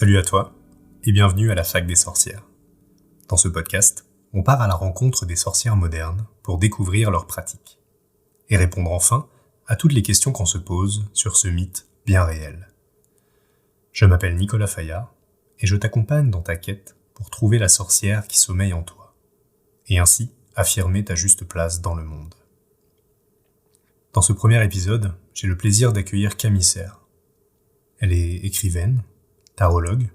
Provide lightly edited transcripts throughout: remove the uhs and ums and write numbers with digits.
Salut à toi, et bienvenue à la Fac des sorcières. Dans ce podcast, on part à la rencontre des sorcières modernes pour découvrir leurs pratiques et répondre enfin à toutes les questions qu'on se pose sur ce mythe bien réel. Je m'appelle Nicolas Fayard et je t'accompagne dans ta quête pour trouver la sorcière qui sommeille en toi et ainsi affirmer ta juste place dans le monde. Dans ce premier épisode, j'ai le plaisir d'accueillir Camille Serre. Elle est écrivaine, tarologue,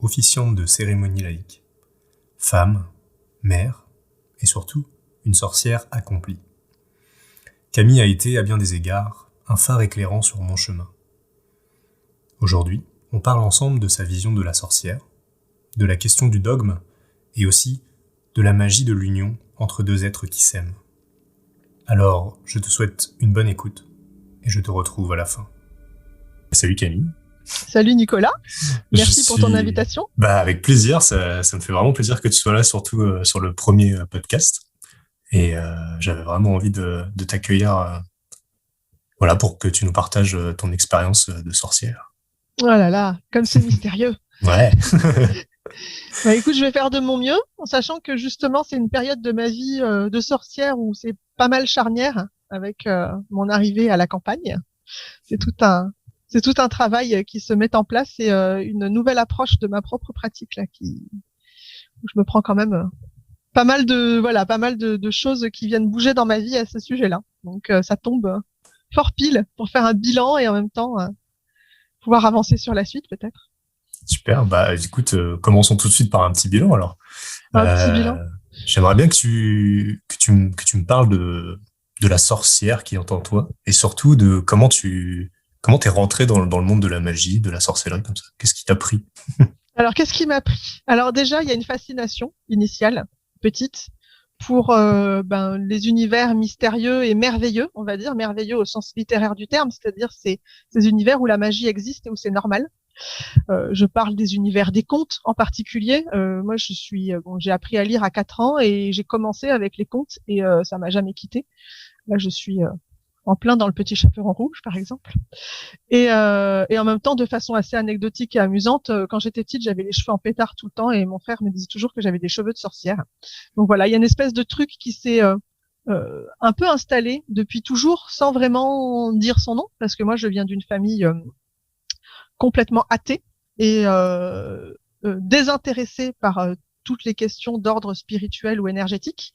officiante de cérémonies laïques, femme, mère et surtout une sorcière accomplie. Camille a été, à bien des égards, un phare éclairant sur mon chemin. Aujourd'hui, on parle ensemble de sa vision de la sorcière, de la question du dogme et aussi de la magie de l'union entre deux êtres qui s'aiment. Alors, je te souhaite une bonne écoute et je te retrouve à la fin. Salut Camille. Salut Nicolas, merci pour ton invitation. Avec plaisir, ça me fait vraiment plaisir que tu sois là, surtout sur le premier podcast. Et j'avais vraiment envie de t'accueillir pour que tu nous partages ton expérience de sorcière. Oh là là, comme c'est mystérieux. Ouais. Écoute, je vais faire de mon mieux, en sachant que justement c'est une période de ma vie de sorcière où c'est pas mal charnière avec mon arrivée à la campagne. C'est tout un travail qui se met en place et une nouvelle approche de ma propre pratique là où je me prends quand même pas mal de choses qui viennent bouger dans ma vie à ce sujet-là. Donc ça tombe fort pile pour faire un bilan et en même temps pouvoir avancer sur la suite peut-être. Super, écoute, commençons tout de suite par un petit bilan alors. Petit bilan. J'aimerais bien que tu me parles de la sorcière qui est en toi et surtout de comment t'es rentré dans le monde de la magie, de la sorcellerie comme ça. Qu'est-ce qui t'a pris? Alors, qu'est-ce qui m'a pris? Alors déjà, il y a une fascination initiale, petite, pour les univers mystérieux et merveilleux, on va dire, merveilleux au sens littéraire du terme, c'est-à-dire ces univers où la magie existe et où c'est normal. Je parle des univers des contes en particulier. Moi, j'ai appris à lire à 4 ans et j'ai commencé avec les contes et ça m'a jamais quitté. Là, je suis en plein dans le Petit Chaperon Rouge, par exemple. Et en même temps, de façon assez anecdotique et amusante, quand j'étais petite, j'avais les cheveux en pétard tout le temps et mon frère me disait toujours que j'avais des cheveux de sorcière. Donc voilà, il y a une espèce de truc qui s'est un peu installé depuis toujours, sans vraiment dire son nom, parce que moi, je viens d'une famille complètement athée et désintéressée par toutes les questions d'ordre spirituel ou énergétique.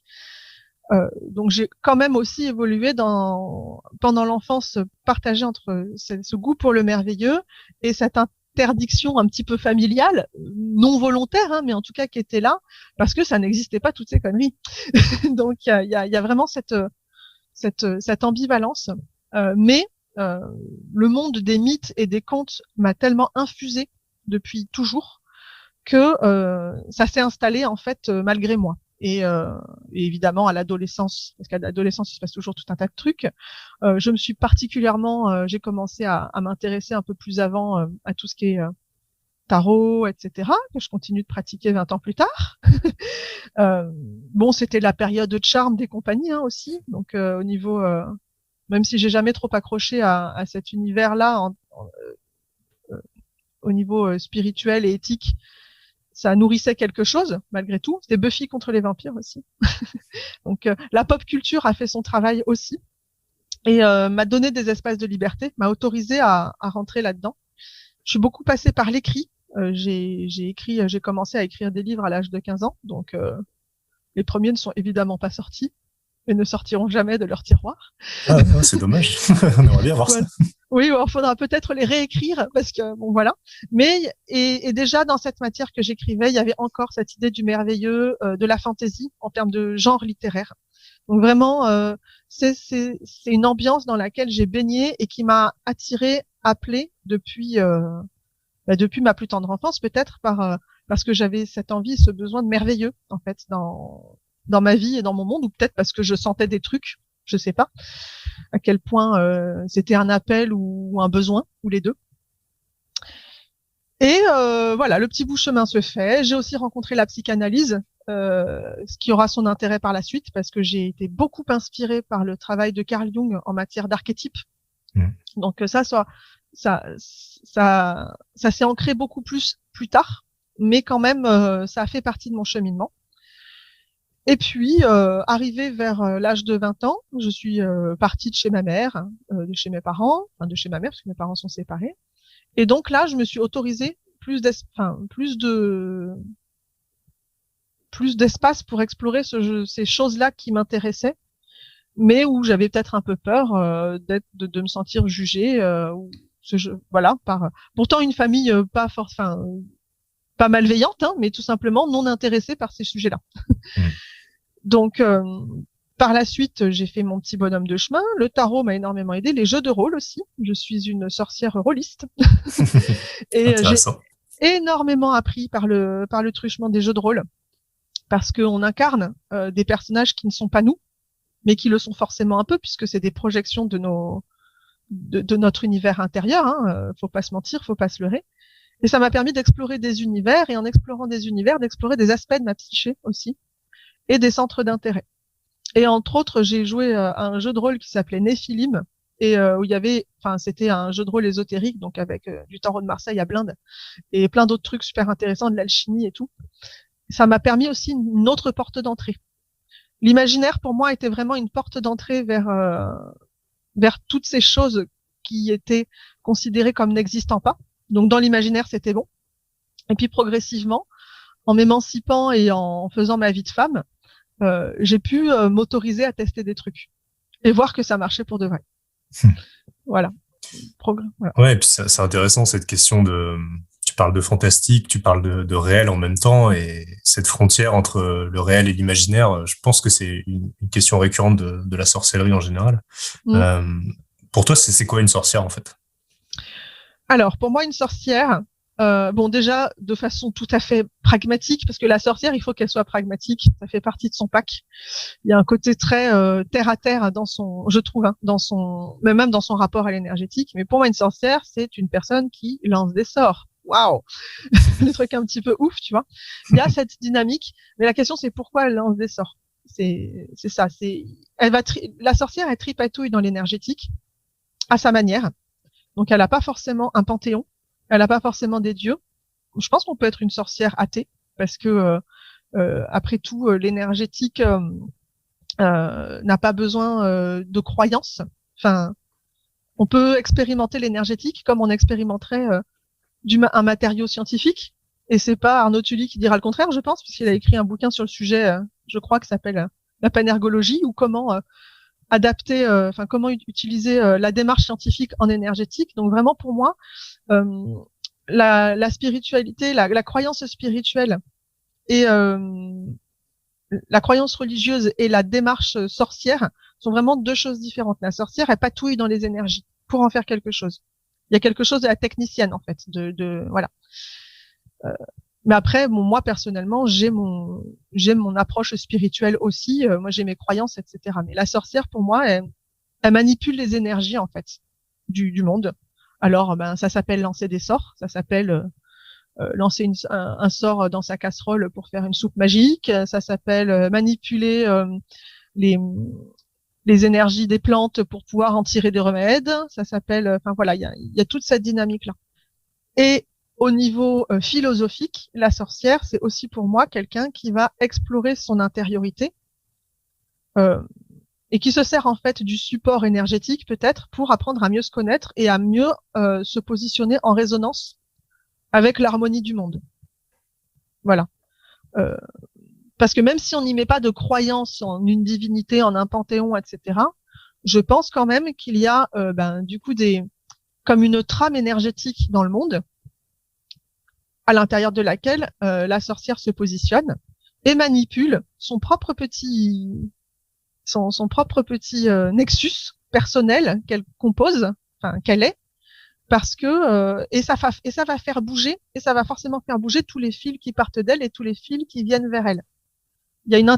Donc j'ai quand même aussi évolué pendant l'enfance partagée entre ce goût pour le merveilleux et cette interdiction un petit peu familiale, non volontaire, mais en tout cas qui était là parce que ça n'existait pas toutes ces conneries. Donc il y a vraiment cette ambivalence, mais le monde des mythes et des contes m'a tellement infusé depuis toujours que ça s'est installé en fait malgré moi. Et évidemment à l'adolescence, parce qu'à l'adolescence il se passe toujours tout un tas de trucs. Je me suis particulièrement, j'ai commencé à m'intéresser un peu plus avant à tout ce qui est tarot, etc., que je continue de pratiquer 20 ans plus tard. C'était la période de charme des compagnies aussi, donc au niveau, même si j'ai jamais trop accroché à cet univers-là, au niveau spirituel et éthique, ça nourrissait quelque chose, malgré tout. C'était Buffy contre les vampires aussi. Donc, la pop culture a fait son travail aussi et m'a donné des espaces de liberté, m'a autorisé à rentrer là-dedans. Je suis beaucoup passée par l'écrit. J'ai commencé à écrire des livres à l'âge de 15 ans. Donc, les premiers ne sont évidemment pas sortis et ne sortiront jamais de leur tiroir. Ah, c'est dommage. On aimerait bien voir ça. Oui, il faudra peut-être les réécrire parce que voilà. Mais et déjà dans cette matière que j'écrivais, il y avait encore cette idée du merveilleux, de la fantaisie en termes de genre littéraire. Donc vraiment, c'est une ambiance dans laquelle j'ai baigné et qui m'a attirée, appelée depuis ma plus tendre enfance, peut-être parce que j'avais cette envie, ce besoin de merveilleux en fait dans ma vie et dans mon monde, ou peut-être parce que je sentais des trucs, je sais pas à quel point c'était un appel ou un besoin, ou les deux. Et voilà, le petit bout de chemin se fait. J'ai aussi rencontré la psychanalyse, ce qui aura son intérêt par la suite, parce que j'ai été beaucoup inspirée par le travail de Carl Jung en matière d'archétypes. Donc ça s'est ancré beaucoup plus plus tard, mais quand même, ça a fait partie de mon cheminement. Et puis, arrivé vers l'âge de 20 ans, je suis partie de chez ma mère, de chez mes parents, enfin de chez ma mère, parce que mes parents sont séparés. Et donc là, je me suis autorisée plus d'espace pour explorer ces choses-là qui m'intéressaient, mais où j'avais peut-être un peu peur de me sentir jugée, voilà, pourtant une famille pas malveillante, hein, mais tout simplement non intéressée par ces sujets-là. Donc, par la suite, j'ai fait mon petit bonhomme de chemin. Le tarot m'a énormément aidé, les jeux de rôle aussi. Je suis une sorcière rôliste. Et j'ai énormément appris par le truchement des jeux de rôle, parce qu'on incarne des personnages qui ne sont pas nous, mais qui le sont forcément un peu, puisque c'est des projections de notre univers intérieur. Hein. Faut pas se mentir, faut pas se leurrer. Et ça m'a permis d'explorer des univers, et en explorant des univers, d'explorer des aspects de ma psyché aussi, et des centres d'intérêt. Et entre autres, j'ai joué à un jeu de rôle qui s'appelait Néphilim, et où il y avait, c'était un jeu de rôle ésotérique, donc avec du tarot de Marseille à blinde, et plein d'autres trucs super intéressants, de l'alchimie et tout. Ça m'a permis aussi une autre porte d'entrée. L'imaginaire, pour moi, était vraiment une porte d'entrée vers toutes ces choses qui étaient considérées comme n'existant pas. Donc, dans l'imaginaire, c'était bon. Et puis, progressivement, en m'émancipant et en faisant ma vie de femme, j'ai pu m'autoriser à tester des trucs et voir que ça marchait pour de vrai. Voilà. Voilà. Ouais, et puis c'est intéressant cette question tu parles de fantastique, tu parles de réel en même temps, et cette frontière entre le réel et l'imaginaire, je pense que c'est une question récurrente de la sorcellerie en général. Pour toi, c'est quoi une sorcière en fait? Alors, pour moi, une sorcière, déjà, de façon tout à fait pragmatique, parce que la sorcière, il faut qu'elle soit pragmatique, ça fait partie de son pack. Il y a un côté très terre à terre je trouve, hein, même dans son rapport à l'énergétique. Mais pour moi, une sorcière, c'est une personne qui lance des sorts. Waouh, le truc un petit peu ouf, tu vois. Il y a cette dynamique, mais la question, c'est pourquoi elle lance des sorts. C'est ça. La sorcière, elle tripatouille dans l'énergétique à sa manière. Donc, elle n'a pas forcément un panthéon. Elle n'a pas forcément des dieux. Je pense qu'on peut être une sorcière athée, parce que après tout, l'énergétique n'a pas besoin de croyances. Enfin, on peut expérimenter l'énergétique comme on expérimenterait un matériau scientifique. Et c'est pas Arnaud Tully qui dira le contraire, je pense, puisqu'il a écrit un bouquin sur le sujet, je crois, qui s'appelle La panergologie, ou comment adapter, comment utiliser la démarche scientifique en énergétique. Donc vraiment, pour moi, la spiritualité, la croyance spirituelle et la croyance religieuse et la démarche sorcière sont vraiment deux choses différentes. La sorcière, elle patouille dans les énergies pour en faire quelque chose. Il y a quelque chose de la technicienne, en fait, voilà. Mais après, moi personnellement, j'ai mon approche spirituelle aussi. Moi, j'ai mes croyances, etc. Mais la sorcière, pour moi, elle manipule les énergies, en fait, du monde. Alors, ça s'appelle lancer des sorts. Ça s'appelle lancer un sort dans sa casserole pour faire une soupe magique. Ça s'appelle manipuler les énergies des plantes pour pouvoir en tirer des remèdes. Ça s'appelle, voilà, il y a toute cette dynamique-là. Et au niveau philosophique, la sorcière, c'est aussi pour moi quelqu'un qui va explorer son intériorité et qui se sert en fait du support énergétique peut-être pour apprendre à mieux se connaître et à mieux se positionner en résonance avec l'harmonie du monde. Voilà. Parce que même si on n'y met pas de croyance en une divinité, en un panthéon, etc., je pense quand même qu'il y a du coup comme une trame énergétique dans le monde à l'intérieur de laquelle la sorcière se positionne et manipule son propre petit nexus personnel qu'elle compose, qu'elle est, parce que et ça va faire bouger, et ça va forcément faire bouger tous les fils qui partent d'elle et tous les fils qui viennent vers elle. Il y a une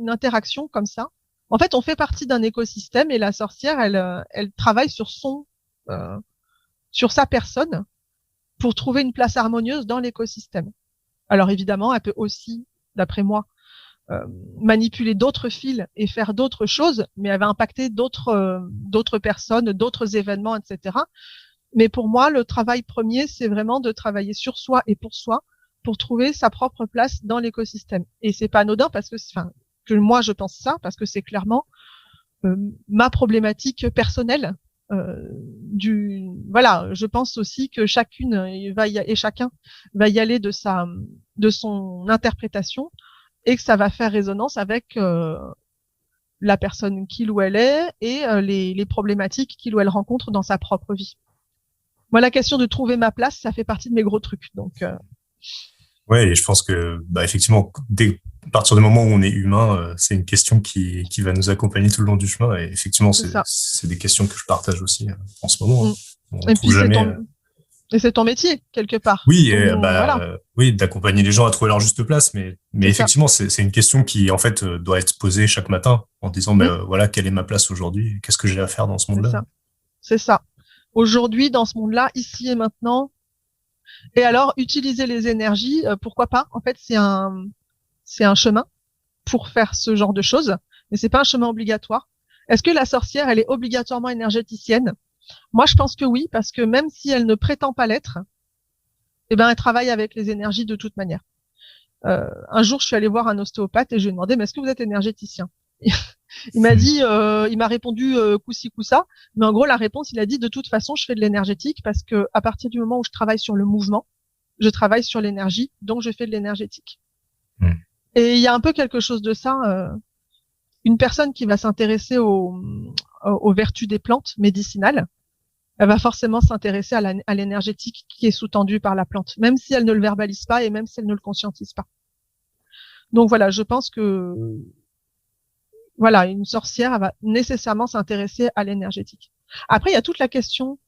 interaction comme ça. En fait, on fait partie d'un écosystème, et la sorcière, elle travaille sur sa personne pour trouver une place harmonieuse dans l'écosystème. Alors évidemment, elle peut aussi, d'après moi, manipuler d'autres fils et faire d'autres choses, mais elle va impacter d'autres personnes, d'autres événements, etc. Mais pour moi, le travail premier, c'est vraiment de travailler sur soi et pour soi, pour trouver sa propre place dans l'écosystème. Et c'est pas anodin parce que moi je pense ça parce que c'est clairement ma problématique personnelle. Je pense aussi que chacune et chacun va y aller de son interprétation et que ça va faire résonance avec la personne qu'il ou elle est et les problématiques qu'il ou elle rencontre dans sa propre vie. Moi, la question de trouver ma place, ça fait partie de mes gros trucs. Donc, ouais, et je pense que, effectivement, à partir du moment où on est humain, c'est une question qui va nous accompagner tout le long du chemin. Et effectivement, c'est des questions que je partage aussi en ce moment. Hein. Et puis, c'est ton métier, quelque part. Oui, oui, d'accompagner les gens à trouver leur juste place. Mais effectivement, c'est une question qui, en fait, doit être posée chaque matin en disant, voilà, quelle est ma place aujourd'hui? Qu'est-ce que j'ai à faire dans ce monde-là? C'est ça. Aujourd'hui, dans ce monde-là, ici et maintenant. Et alors, utiliser les énergies, pourquoi pas? En fait, c'est un chemin pour faire ce genre de choses, mais c'est pas un chemin obligatoire. Est-ce que la sorcière, elle est obligatoirement énergéticienne? Moi, je pense que oui, parce que même si elle ne prétend pas l'être, elle travaille avec les énergies de toute manière. Un jour, je suis allée voir un ostéopathe et je lui ai demandé, mais est-ce que vous êtes énergéticien? Il m'a dit, il m'a répondu coup-ci, coup-ça, mais en gros la réponse, il a dit de toute façon, je fais de l'énergétique parce que à partir du moment où je travaille sur le mouvement, je travaille sur l'énergie, donc je fais de l'énergétique. Et il y a un peu quelque chose de ça. Une personne qui va s'intéresser aux vertus des plantes médicinales, elle va forcément s'intéresser à l'énergétique qui est sous-tendue par la plante, même si elle ne le verbalise pas et même si elle ne le conscientise pas. Donc voilà, je pense que une sorcière, elle va nécessairement s'intéresser à l'énergétique. Après, il y a toute la question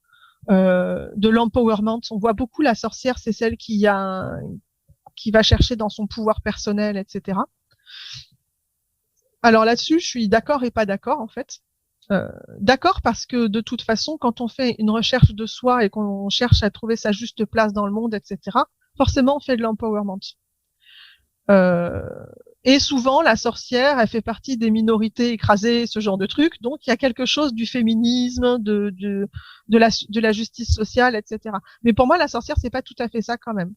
de l'empowerment. On voit beaucoup la sorcière, c'est celle qui va chercher dans son pouvoir personnel, etc. Alors là-dessus, je suis d'accord et pas d'accord, en fait. D'accord parce que de toute façon, quand on fait une recherche de soi et qu'on cherche à trouver sa juste place dans le monde, etc., forcément, on fait de l'empowerment. Et souvent, la sorcière, elle fait partie des minorités écrasées, ce genre de trucs. Donc, il y a quelque chose du féminisme, de la justice sociale, etc. Mais pour moi, la sorcière, c'est pas tout à fait ça quand même.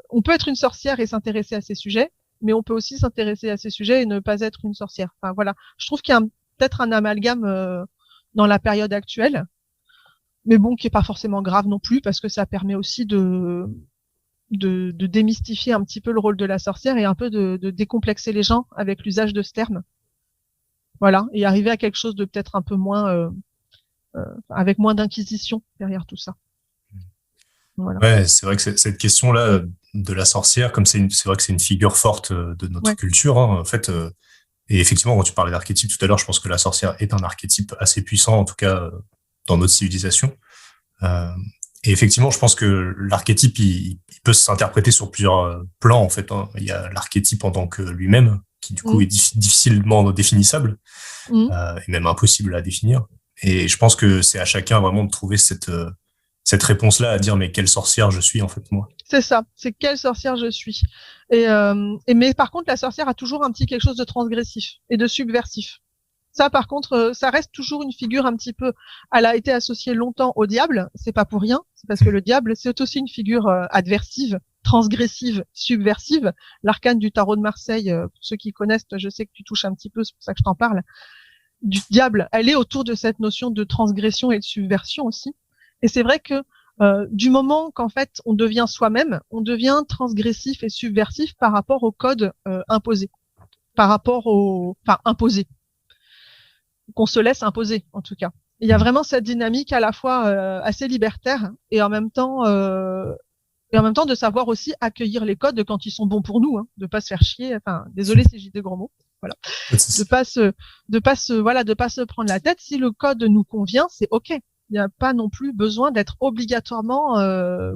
On peut être une sorcière et s'intéresser à ces sujets, mais on peut aussi s'intéresser à ces sujets et ne pas être une sorcière. Enfin, voilà. Je trouve qu'il y a peut-être un amalgame dans la période actuelle, mais bon, qui est pas forcément grave non plus, parce que ça permet aussi de démystifier un petit peu le rôle de la sorcière et un peu de décomplexer les gens avec l'usage de ce terme. Voilà, et arriver à quelque chose de peut-être un peu moins avec moins d'inquisition derrière tout ça. Voilà. Ouais, c'est vrai que cette question-là de la sorcière, comme c'est vrai que c'est une figure forte de notre culture, hein, en fait. Et effectivement, quand tu parlais d'archétype tout à l'heure, je pense que la sorcière est un archétype assez puissant, en tout cas dans notre civilisation. Et effectivement, je pense que l'archétype, il peut s'interpréter sur plusieurs plans, en fait. Hein. Il y a l'archétype en tant que lui-même, qui du coup est difficilement définissable, et même impossible à définir. Et je pense que c'est à chacun vraiment de trouver cette réponse-là, à dire mais quelle sorcière je suis en fait moi. C'est ça, c'est quelle sorcière je suis. Mais par contre, la sorcière a toujours un petit quelque chose de transgressif et de subversif. Ça, par contre, ça reste toujours une figure un petit peu. Elle a été associée longtemps au diable. C'est pas pour rien. C'est parce que le diable, c'est aussi une figure adversive, transgressive, subversive. L'arcane du tarot de Marseille, pour ceux qui connaissent, je sais que tu touches un petit peu, c'est pour ça que je t'en parle. Du diable, elle est autour de cette notion de transgression et de subversion aussi. Et c'est vrai que du moment qu'en fait on devient soi-même, on devient transgressif et subversif par rapport au code imposé, par rapport imposé. Qu'on se laisse imposer, en tout cas. Il y a vraiment cette dynamique à la fois assez libertaire et en même temps de savoir aussi accueillir les codes quand ils sont bons pour nous, hein, de pas se faire chier. Enfin, désolé si j'ai des gros mots. Voilà. De pas se prendre la tête. Si le code nous convient, c'est ok. Il n'y a pas non plus besoin d'être obligatoirement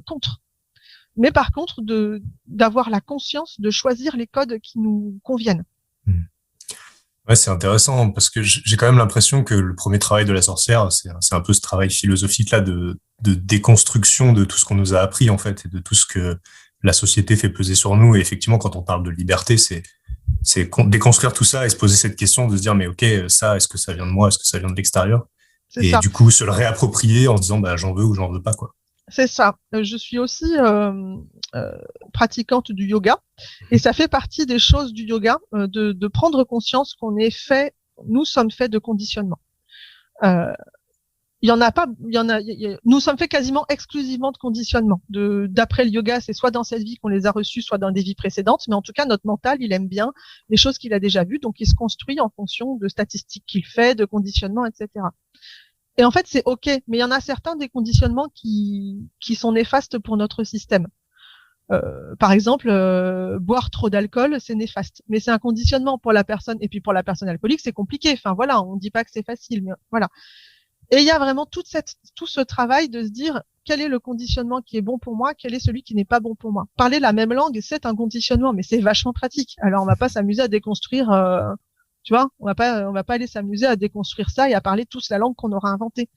contre. Mais par contre, d'avoir la conscience de choisir les codes qui nous conviennent. Ouais, c'est intéressant parce que j'ai quand même l'impression que le premier travail de la sorcière, c'est un peu ce travail philosophique là de déconstruction de tout ce qu'on nous a appris en fait et de tout ce que la société fait peser sur nous. Et effectivement, quand on parle de liberté, c'est déconstruire tout ça et se poser cette question de se dire mais ok, ça, est-ce que ça vient de moi, est-ce que ça vient de l'extérieur? Et du coup, se le réapproprier en se disant bah j'en veux ou j'en veux pas quoi. C'est ça. Je suis aussi pratiquante du yoga, et ça fait partie des choses du yoga, de prendre conscience qu'on est fait, nous sommes faits de conditionnement. Il y en a pas, nous sommes faits quasiment exclusivement de conditionnement. D'après le yoga, c'est soit dans cette vie qu'on les a reçus, soit dans des vies précédentes, mais en tout cas, notre mental, il aime bien les choses qu'il a déjà vues, donc il se construit en fonction de statistiques qu'il fait, de conditionnement, etc. Et en fait, c'est OK, mais il y en a certains des conditionnements qui sont néfastes pour notre système. Par exemple, boire trop d'alcool, c'est néfaste. Mais c'est un conditionnement pour la personne. Et puis pour la personne alcoolique, c'est compliqué. Enfin voilà, on ne dit pas que c'est facile, mais voilà. Et il y a vraiment tout ce travail de se dire quel est le conditionnement qui est bon pour moi, quel est celui qui n'est pas bon pour moi. Parler la même langue, c'est un conditionnement, mais c'est vachement pratique. Alors on va pas s'amuser à déconstruire, tu vois, on va pas aller s'amuser à déconstruire ça et à parler tous la langue qu'on aura inventée.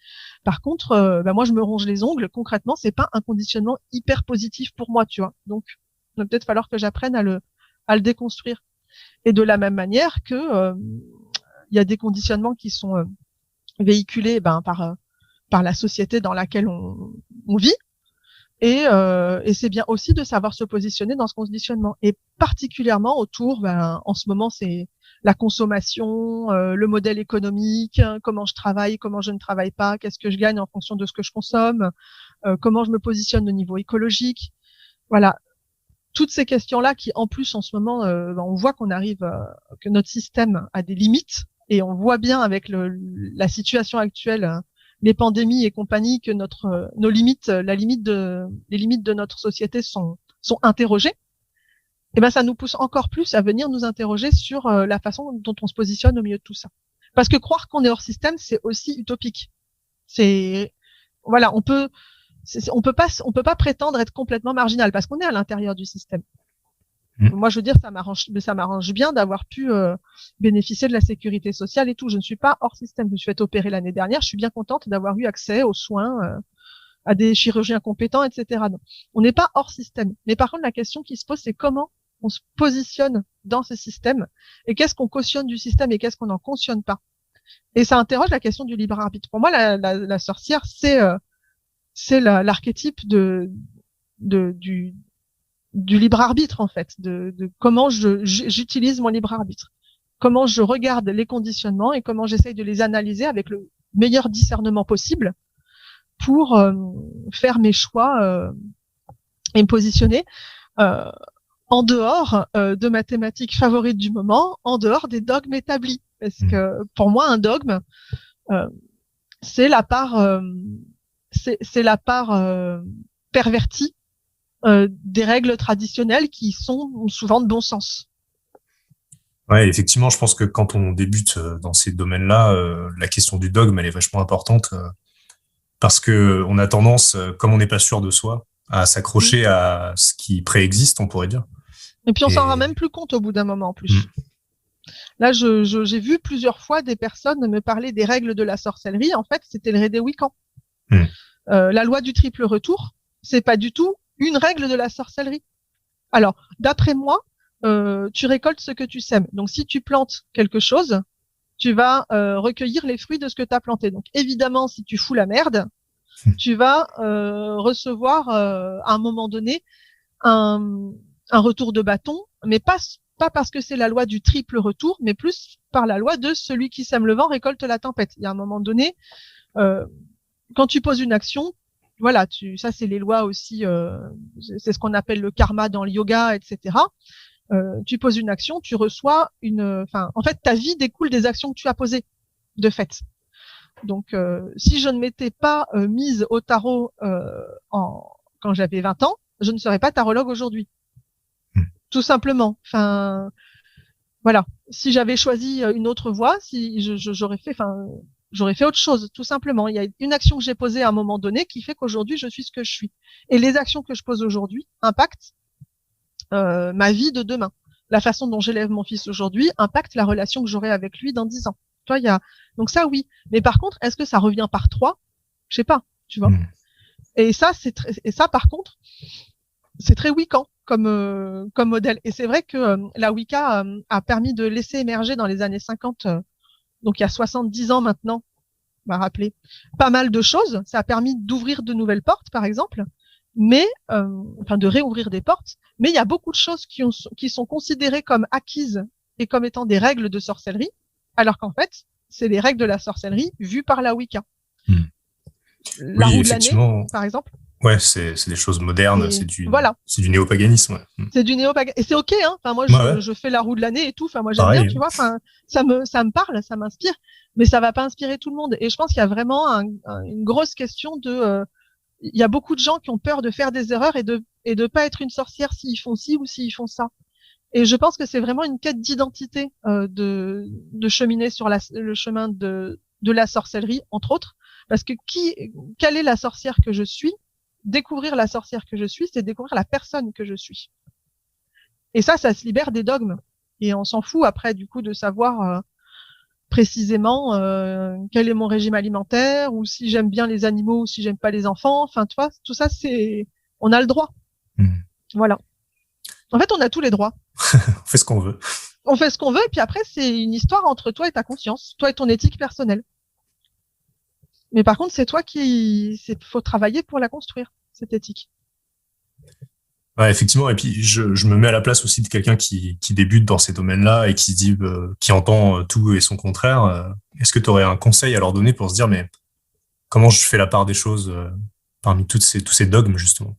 Par contre, moi je me ronge les ongles. Concrètement, c'est pas un conditionnement hyper positif pour moi, tu vois. Donc, il va peut-être falloir que j'apprenne à le déconstruire. Et de la même manière que il y a des conditionnements qui sont véhiculés par la société dans laquelle on vit. Et c'est bien aussi de savoir se positionner dans ce conditionnement. Et particulièrement autour, en ce moment, c'est la consommation, le modèle économique, comment je travaille, comment je ne travaille pas, qu'est-ce que je gagne en fonction de ce que je consomme, comment je me positionne au niveau écologique. Voilà. Toutes ces questions-là qui, en plus, en ce moment, on voit qu'on arrive, que notre système a des limites. Et on voit bien avec la situation actuelle, les pandémies et compagnie, que nos limites, les limites de notre société sont interrogées. Et ben ça nous pousse encore plus à venir nous interroger sur la façon dont on se positionne au milieu de tout ça. Parce que croire qu'on est hors système, c'est aussi utopique. Voilà, on peut pas prétendre être complètement marginal parce qu'on est à l'intérieur du système. Moi, je veux dire, ça m'arrange bien d'avoir pu bénéficier de la sécurité sociale et tout. Je ne suis pas hors système. Je me suis fait opérer l'année dernière. Je suis bien contente d'avoir eu accès aux soins, à des chirurgiens compétents, etc. Donc, on n'est pas hors système. Mais par contre, la question qui se pose, c'est comment on se positionne dans ce système et qu'est-ce qu'on cautionne du système et qu'est-ce qu'on n'en cautionne pas. Et ça interroge la question du libre arbitre. Pour moi, la sorcière, c'est l'archétype du libre arbitre, en fait, de comment j'utilise mon libre arbitre, comment je regarde les conditionnements et comment j'essaye de les analyser avec le meilleur discernement possible pour faire mes choix et me positionner en dehors de ma thématique favorite du moment, en dehors des dogmes établis. Parce que pour moi, un dogme, c'est la part pervertie des règles traditionnelles qui sont souvent de bon sens. Ouais, effectivement, je pense que quand on débute dans ces domaines-là, la question du dogme, elle est vachement importante parce que on a tendance, comme on n'est pas sûr de soi, à s'accrocher à ce qui préexiste, on pourrait dire. Et puis on s'en rend même plus compte au bout d'un moment en plus. Là, j'ai vu plusieurs fois des personnes me parler des règles de la sorcellerie. En fait, c'était le Rédé-Wiccan. La loi du triple retour, c'est pas du tout une règle de la sorcellerie. Alors, d'après moi, tu récoltes ce que tu sèmes. Donc, si tu plantes quelque chose, tu vas recueillir les fruits de ce que tu as planté. Donc, évidemment, si tu fous la merde, tu vas recevoir à un moment donné un retour de bâton, mais pas parce que c'est la loi du triple retour, mais plus par la loi de celui qui sème le vent récolte la tempête. Il y a un moment donné, quand tu poses une action, voilà, ça c'est les lois aussi, c'est ce qu'on appelle le karma dans le yoga, etc. Tu poses une action, tu reçois en fait, ta vie découle des actions que tu as posées, de fait. Donc, si je ne m'étais pas mise au tarot quand j'avais 20 ans, je ne serais pas tarologue aujourd'hui. Tout simplement. Enfin, voilà. Si j'avais choisi une autre voie, si j'aurais fait autre chose, tout simplement. Il y a une action que j'ai posée à un moment donné qui fait qu'aujourd'hui, je suis ce que je suis. Et les actions que je pose aujourd'hui impactent ma vie de demain. La façon dont j'élève mon fils aujourd'hui impacte la relation que j'aurai avec lui dans 10 ans. Tu vois, donc ça, oui. Mais par contre, est-ce que ça revient par 3? Je sais pas, tu vois. Et ça, par contre, c'est très Wiccan comme modèle. Et c'est vrai que la Wicca a permis de laisser émerger dans les années 50, donc il y a 70 ans maintenant, on va rappeler, pas mal de choses. Ça a permis d'ouvrir de nouvelles portes, par exemple. mais enfin de réouvrir des portes. Mais il y a beaucoup de choses qui sont considérées comme acquises et comme étant des règles de sorcellerie, alors qu'en fait, c'est les règles de la sorcellerie vues par la Wicca. La Oui, roue de l'année, effectivement. par exemple. Ouais, c'est des choses modernes, Et voilà. c'est du néopaganisme. Ouais. C'est du néopaganisme. Et c'est ok, hein. Enfin, moi, Ouais, ouais, je fais la roue de l'année et tout. Enfin, moi, j'aime bien, pareil. tu vois. Enfin, ça me parle, ça m'inspire. Mais ça va pas inspirer tout le monde. Et je pense qu'il y a vraiment une grosse question de, il y a beaucoup de gens qui ont peur de faire des erreurs et de pas être une sorcière s'ils font ci ou s'ils font ça. Et je pense que c'est vraiment une quête d'identité, de cheminer sur le chemin de la sorcellerie, entre autres. Parce que quelle est la sorcière que je suis? Découvrir la sorcière que je suis, c'est découvrir la personne que je suis. Et ça se libère des dogmes. Et on s'en fout après, du coup, de savoir précisément quel est mon régime alimentaire, ou si j'aime bien les animaux, ou si j'aime pas les enfants. Enfin, tu vois, tout ça, on a le droit. Voilà. En fait, on a tous les droits. On fait ce qu'on veut. On fait ce qu'on veut, et puis après, c'est une histoire entre toi et ta conscience, toi et ton éthique personnelle. Mais par contre, c'est toi faut travailler pour la construire, cette éthique. Ouais, effectivement. Et puis, je me mets à la place aussi de quelqu'un qui débute dans ces domaines-là et qui dit, qui entend tout et son contraire. Est-ce que tu aurais un conseil à leur donner pour se dire, mais comment je fais la part des choses parmi tous ces dogmes, justement?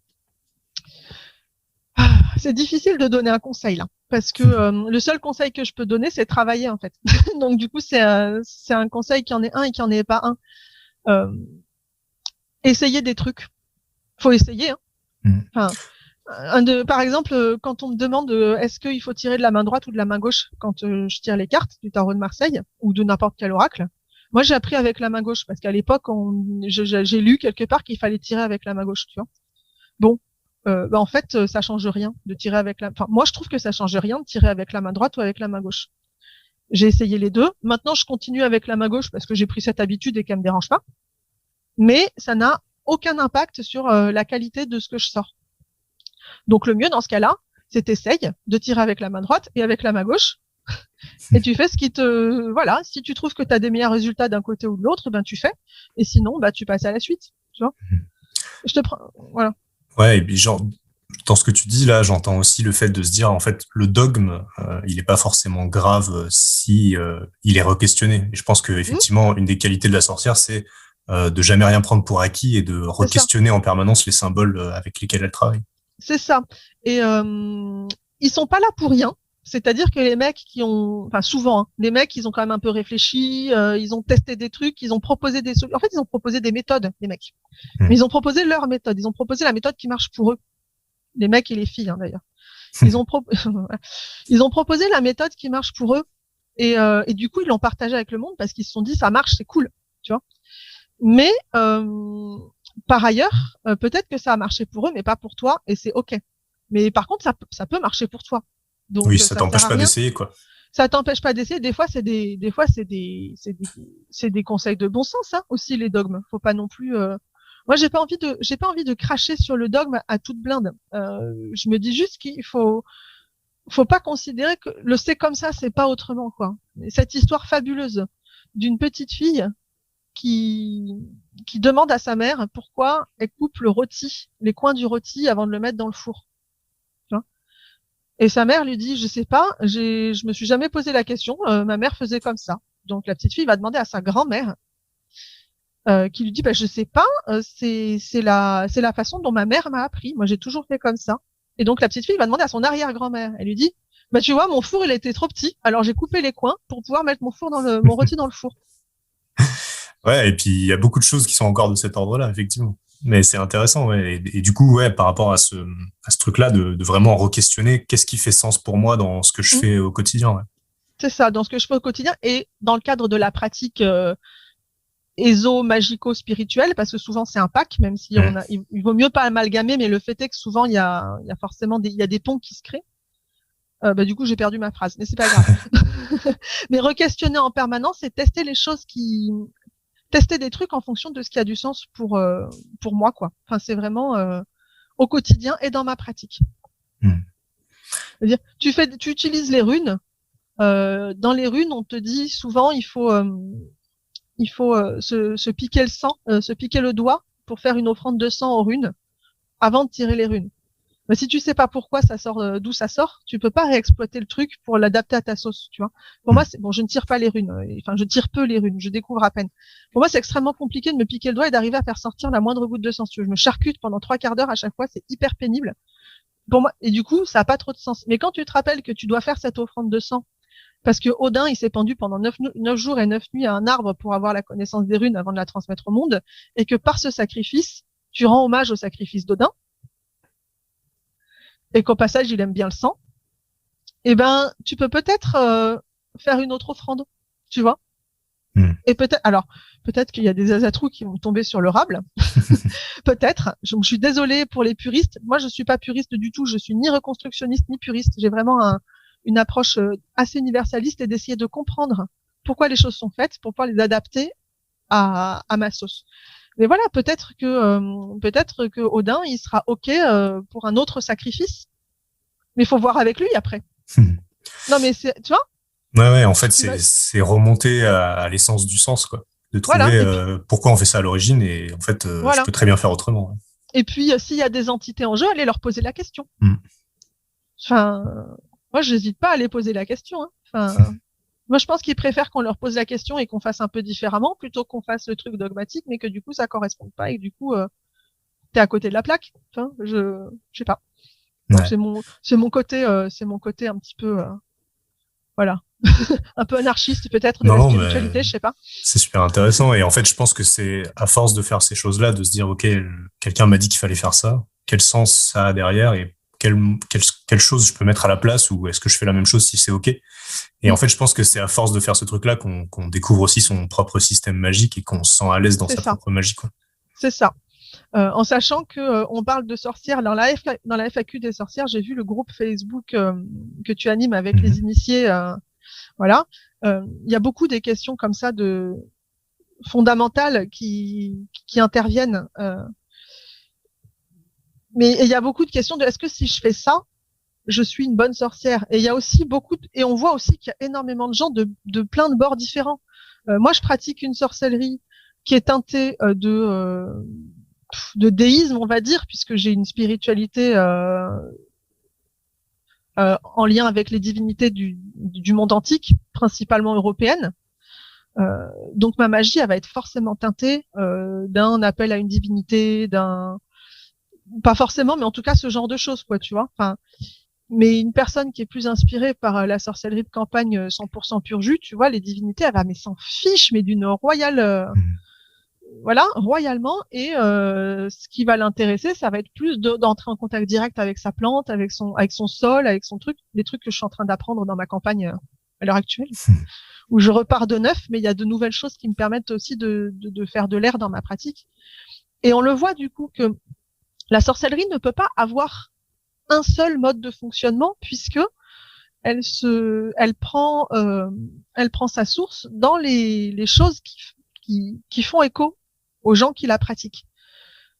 C'est difficile de donner un conseil là, parce que le seul conseil que je peux donner, c'est travailler en fait. Donc du coup, c'est un conseil qui en est un et qui en est pas un. Essayer des trucs. Faut essayer. Hein. Enfin, par exemple, quand on me demande est-ce qu'il faut tirer de la main droite ou de la main gauche quand je tire les cartes du tarot de Marseille ou de n'importe quel oracle, moi j'ai appris avec la main gauche parce qu'à l'époque j'ai lu quelque part qu'il fallait tirer avec la main gauche, tu vois. Bon, en fait ça change rien de tirer avec enfin moi je trouve que ça change rien de tirer avec la main droite ou avec la main gauche. J'ai essayé les deux. Maintenant je continue avec la main gauche parce que j'ai pris cette habitude et qu'elle me dérange pas. Mais ça n'a aucun impact sur la qualité de ce que je sors. Donc le mieux dans ce cas-là, c'est t'essayes de tirer avec la main droite et avec la main gauche. Et tu fais ce qui voilà, si tu trouves que tu as des meilleurs résultats d'un côté ou de l'autre, ben tu fais. Et sinon, bah tu passes à la suite, tu vois. Je te prends, voilà. Ouais, et puis genre, dans ce que tu dis là, j'entends aussi le fait de se dire, en fait, le dogme, il est pas forcément grave si il est re-questionné. Et je pense que effectivement, une des qualités de la sorcière, c'est de jamais rien prendre pour acquis et de re-questionner en permanence les symboles avec lesquels elle travaille. C'est ça. Et ils sont pas là pour rien. C'est-à-dire que les mecs enfin souvent, hein, les mecs, ils ont quand même un peu réfléchi, ils ont testé des trucs, ils ont proposé des solutions. En fait, ils ont proposé des méthodes, les mecs. Mais ils ont proposé leur méthode. Ils ont proposé la méthode qui marche pour eux. Les mecs et les filles, hein, d'ailleurs. Ils ont proposé la méthode qui marche pour eux. Et du coup, ils l'ont partagé avec le monde parce qu'ils se sont dit, ça marche, c'est cool, tu vois. Mais par ailleurs, peut-être que ça a marché pour eux, mais pas pour toi, et c'est ok. Mais par contre, ça peut marcher pour toi. Donc, oui, ça ça sert t'empêche à pas rien. d'essayer, quoi. Ça t'empêche pas d'essayer. Des fois, c'est des conseils de bon sens, hein, aussi, les dogmes. Faut pas non plus, moi, j'ai pas envie de cracher sur le dogme à toute blinde. Je me dis juste qu'il faut pas considérer que le c'est comme ça, c'est pas autrement, quoi. Et cette histoire fabuleuse d'une petite fille qui demande à sa mère pourquoi elle coupe le rôti, les coins du rôti avant de le mettre dans le four. Et sa mère lui dit, je sais pas, je me suis jamais posé la question, ma mère faisait comme ça. Donc la petite fille va demander à sa grand-mère, qui lui dit, bah je sais pas, c'est la façon dont ma mère m'a appris. Moi j'ai toujours fait comme ça. Et donc la petite fille va demander à son arrière-grand-mère. Elle lui dit, bah tu vois, mon four il était trop petit, alors j'ai coupé les coins pour pouvoir mettre mon rôti dans le four. Ouais, et puis il y a beaucoup de choses qui sont encore de cet ordre-là, effectivement. Mais c'est intéressant, ouais. Et du coup, ouais, par rapport à ce truc-là, de vraiment re-questionner qu'est-ce qui fait sens pour moi dans ce que je fais au quotidien. Ouais. C'est ça, dans ce que je fais au quotidien et dans le cadre de la pratique éso-magico-spirituelle, parce que souvent c'est un pack, même si il vaut mieux pas amalgamer, mais le fait est que souvent il y a forcément il y a des ponts qui se créent. Bah du coup j'ai perdu ma phrase, mais c'est pas grave. Mais re-questionner en permanence et tester les choses tester des trucs en fonction de ce qui a du sens pour moi, quoi. Enfin, c'est vraiment au quotidien et dans ma pratique. C'est-à-dire, tu utilises les runes. Dans les runes, on te dit souvent il faut se piquer le sang, se piquer le doigt pour faire une offrande de sang aux runes avant de tirer les runes. Mais si tu sais pas pourquoi ça sort, d'où ça sort, tu peux pas réexploiter le truc pour l'adapter à ta sauce, tu vois. Pour moi, c'est bon, je ne tire pas les runes. Enfin, je tire peu les runes, je découvre à peine. Pour moi, c'est extrêmement compliqué de me piquer le doigt et d'arriver à faire sortir la moindre goutte de sang. Si tu veux. Je me charcute pendant 3/4 d'heure à chaque fois, c'est hyper pénible. Pour moi, et du coup, ça a pas trop de sens. Mais quand tu te rappelles que tu dois faire cette offrande de sang, parce que Odin, il s'est pendu pendant 9 jours et 9 nuits à un arbre pour avoir la connaissance des runes avant de la transmettre au monde, et que par ce sacrifice, tu rends hommage au sacrifice d'Odin, et qu'au passage, il aime bien le sang, eh ben, tu peux peut-être faire une autre offrande, tu vois. Et peut-être qu'il y a des asatrous qui vont tomber sur le rable. Peut-être. Je suis désolée pour les puristes. Moi, je suis pas puriste du tout. Je suis ni reconstructionniste ni puriste. J'ai vraiment une approche assez universaliste et d'essayer de comprendre pourquoi les choses sont faites, pour pouvoir les adapter à ma sauce. Mais voilà, peut-être que Odin, il sera OK pour un autre sacrifice. Mais il faut voir avec lui après. Non, mais tu vois? Ouais, en fait, c'est remonter à l'essence du sens, quoi. De trouver pourquoi on fait ça à l'origine, et en fait, je peux très bien faire autrement. Et puis, s'il y a des entités en jeu, allez leur poser la question. Enfin, moi, j'hésite pas à les poser la question. Enfin, moi, je pense qu'ils préfèrent qu'on leur pose la question et qu'on fasse un peu différemment, plutôt qu'on fasse le truc dogmatique, mais que du coup, ça corresponde pas et que du coup, t'es à côté de la plaque. Enfin, je sais pas. Donc, c'est mon côté un petit peu, voilà. Un peu anarchiste peut-être de la spiritualité, je sais pas. C'est super intéressant, et en fait je pense que c'est à force de faire ces choses-là, de se dire ok, quelqu'un m'a dit qu'il fallait faire ça, quel sens ça a derrière, et quelle chose je peux mettre à la place, ou est-ce que je fais la même chose si c'est ok. Et en fait je pense que c'est à force de faire ce truc-là qu'on découvre aussi son propre système magique et qu'on se sent à l'aise dans sa propre magie, quoi. C'est ça. En sachant que on parle de sorcières dans la FAQ des sorcières, j'ai vu le groupe Facebook que tu animes avec les initiés. Voilà, il y a beaucoup des questions comme ça de fondamentales qui interviennent. Mais il y a beaucoup de questions de est-ce que si je fais ça, je suis une bonne sorcière. Et il y a aussi et on voit aussi qu'il y a énormément de gens de plein de bords différents. Moi, je pratique une sorcellerie qui est teintée de déisme, on va dire, puisque j'ai une spiritualité en lien avec les divinités du monde antique, principalement européennes. Donc ma magie, elle va être forcément teintée d'un appel à une divinité, pas forcément, mais en tout cas ce genre de choses, quoi, tu vois. Enfin, mais une personne qui est plus inspirée par la sorcellerie de campagne 100% pur jus, tu vois, les divinités, elle va mais s'en fiche, mais d'une royale, voilà, royalement. Et ce qui va l'intéresser, ça va être plus d'entrer en contact direct avec sa plante, avec son sol, avec son truc, des trucs que je suis en train d'apprendre dans ma campagne à l'heure actuelle, où je repars de neuf, mais il y a de nouvelles choses qui me permettent aussi de faire de l'air dans ma pratique. Et on le voit du coup que la sorcellerie ne peut pas avoir un seul mode de fonctionnement, puisque elle prend sa source dans les choses qui font écho aux gens qui la pratiquent.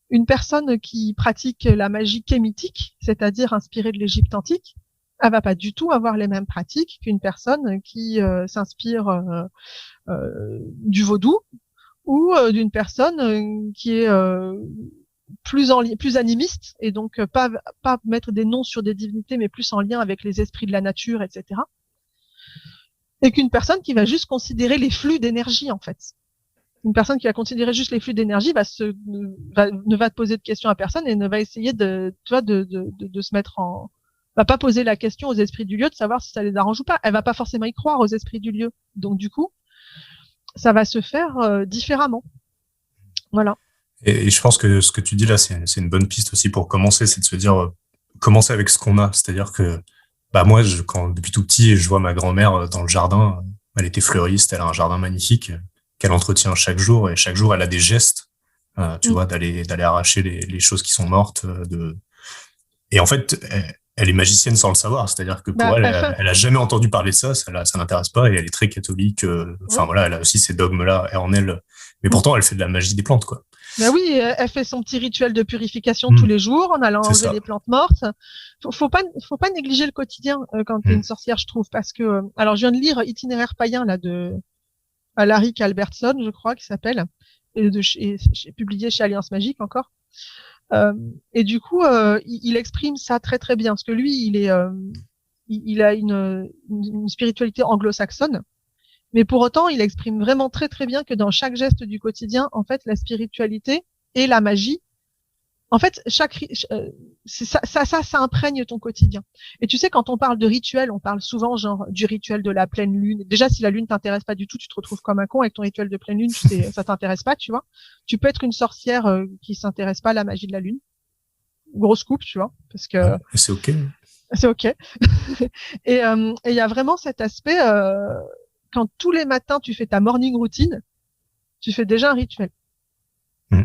Une personne qui pratique la magie kémitique, c'est-à-dire inspirée de l'Égypte antique, elle va pas du tout avoir les mêmes pratiques qu'une personne qui s'inspire du vaudou, ou d'une personne qui est plus animiste, et donc pas mettre des noms sur des divinités, mais plus en lien avec les esprits de la nature, etc. Et qu'une personne qui va juste considérer les flux d'énergie, en fait. Une personne qui va considérer juste les flux d'énergie ne va te poser de questions à personne et ne va essayer de se mettre va pas poser la question aux esprits du lieu de savoir si ça les arrange ou pas. Elle va pas forcément y croire aux esprits du lieu. Donc du coup, ça va se faire différemment. Voilà. Et je pense que ce que tu dis là, c'est une bonne piste aussi pour commencer, c'est de se dire commencer avec ce qu'on a. C'est-à-dire que moi, depuis tout petit, je vois ma grand-mère dans le jardin. Elle était fleuriste, elle a un jardin magnifique qu'elle entretient chaque jour, et chaque jour elle a des gestes, tu vois, d'aller arracher les choses qui sont mortes, et en fait elle est magicienne sans le savoir, c'est-à-dire que pour elle a jamais entendu parler de ça l'intéresse pas, et elle est très catholique, voilà, elle a aussi ces dogmes là en elle, mais pourtant elle fait de la magie des plantes, quoi. Ben oui, elle fait son petit rituel de purification tous les jours en allant enlever les plantes mortes. Faut pas négliger le quotidien quand t'es une sorcière, je trouve, parce que alors je viens de lire Itinéraire païen là de Alaric Albertson, je crois qu'il s'appelle, et publié chez Alliance Magique encore. Et du coup, il exprime ça très très bien, parce que lui, il a une spiritualité anglo-saxonne, mais pour autant, il exprime vraiment très très bien que dans chaque geste du quotidien, en fait, la spiritualité et la magie, en fait, ça imprègne ton quotidien. Et tu sais, quand on parle de rituel, on parle souvent genre du rituel de la pleine lune. Déjà, si la lune t'intéresse pas du tout, tu te retrouves comme un con avec ton rituel de pleine lune. Ça t'intéresse pas, tu vois. Tu peux être une sorcière qui s'intéresse pas à la magie de la lune. Grosse coupe, tu vois, parce que Ouais, c'est ok. c'est ok. Et il y a vraiment cet aspect quand tous les matins tu fais ta morning routine, tu fais déjà un rituel. Mm.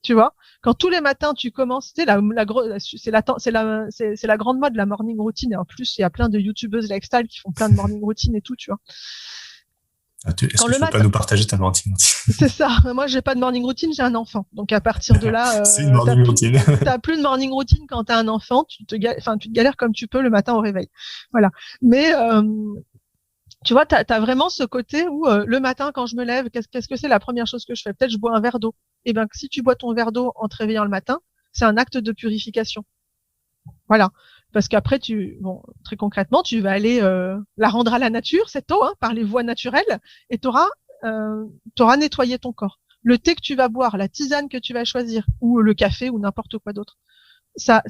Tu vois, quand tous les matins tu commences, tu sais, c'est la grande mode la morning routine. Et en plus, il y a plein de youtubeuses lifestyle qui font plein de morning routine et tout, tu vois. Est-ce Quand que le tu veux pas matin, nous partager ta routine? c'est ça. Moi, j'ai pas de morning routine, j'ai un enfant. Donc à partir de là, C'est une morning routine. t'as plus de morning routine quand t'as un enfant. Enfin, tu te galères comme tu peux le matin au réveil. Voilà. Mais tu vois, t'as vraiment ce côté où le matin, quand je me lève, qu'est-ce que c'est la première chose que je fais? Peut-être je bois un verre d'eau. Eh ben, si tu bois ton verre d'eau en te réveillant le matin, c'est un acte de purification. Voilà. Parce qu'après, bon, très concrètement, tu vas aller la rendre à la nature, cette eau, hein, par les voies naturelles, et t'auras nettoyé ton corps. Le thé que tu vas boire, la tisane que tu vas choisir, ou le café, ou n'importe quoi d'autre, ça,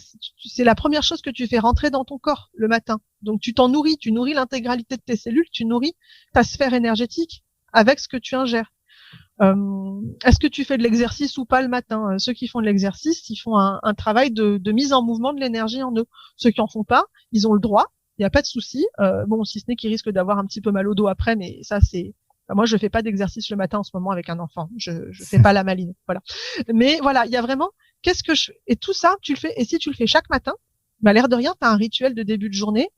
c'est la première chose que tu fais rentrer dans ton corps le matin. Donc tu t'en nourris, tu nourris l'intégralité de tes cellules, tu nourris ta sphère énergétique avec ce que tu ingères. Est-ce que tu fais de l'exercice ou pas le matin? Ceux qui font de l'exercice, ils font un travail de mise en mouvement de l'énergie en eux. Ceux qui en font pas, ils ont le droit, il n'y a pas de souci. Bon, si ce n'est qu'ils risquent d'avoir un petit peu mal au dos après, mais ça c'est. Enfin, moi, je fais pas d'exercice le matin en ce moment avec un enfant. Je fais pas la maline, voilà. Mais voilà, il y a vraiment qu'est-ce que je et tout ça, tu le fais. Et si tu le fais chaque matin, bah l'air de rien, tu as un rituel de début de journée.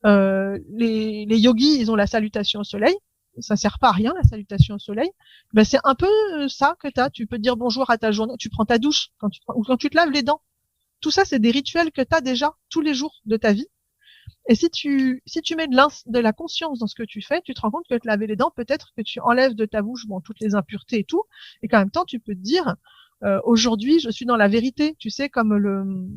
Les yogis, ils ont la salutation au soleil. Ça sert pas à rien, la salutation au soleil. Ben, c'est un peu ça que t'as. Tu peux dire bonjour à ta journée. Tu prends ta douche ou quand tu te laves les dents. Tout ça, c'est des rituels que tu as déjà tous les jours de ta vie. Et si tu mets de la conscience dans ce que tu fais, tu te rends compte que te laver les dents, peut-être que tu enlèves de ta bouche, bon, toutes les impuretés et tout. Et qu'en même temps, tu peux te dire, aujourd'hui, je suis dans la vérité. Tu sais, comme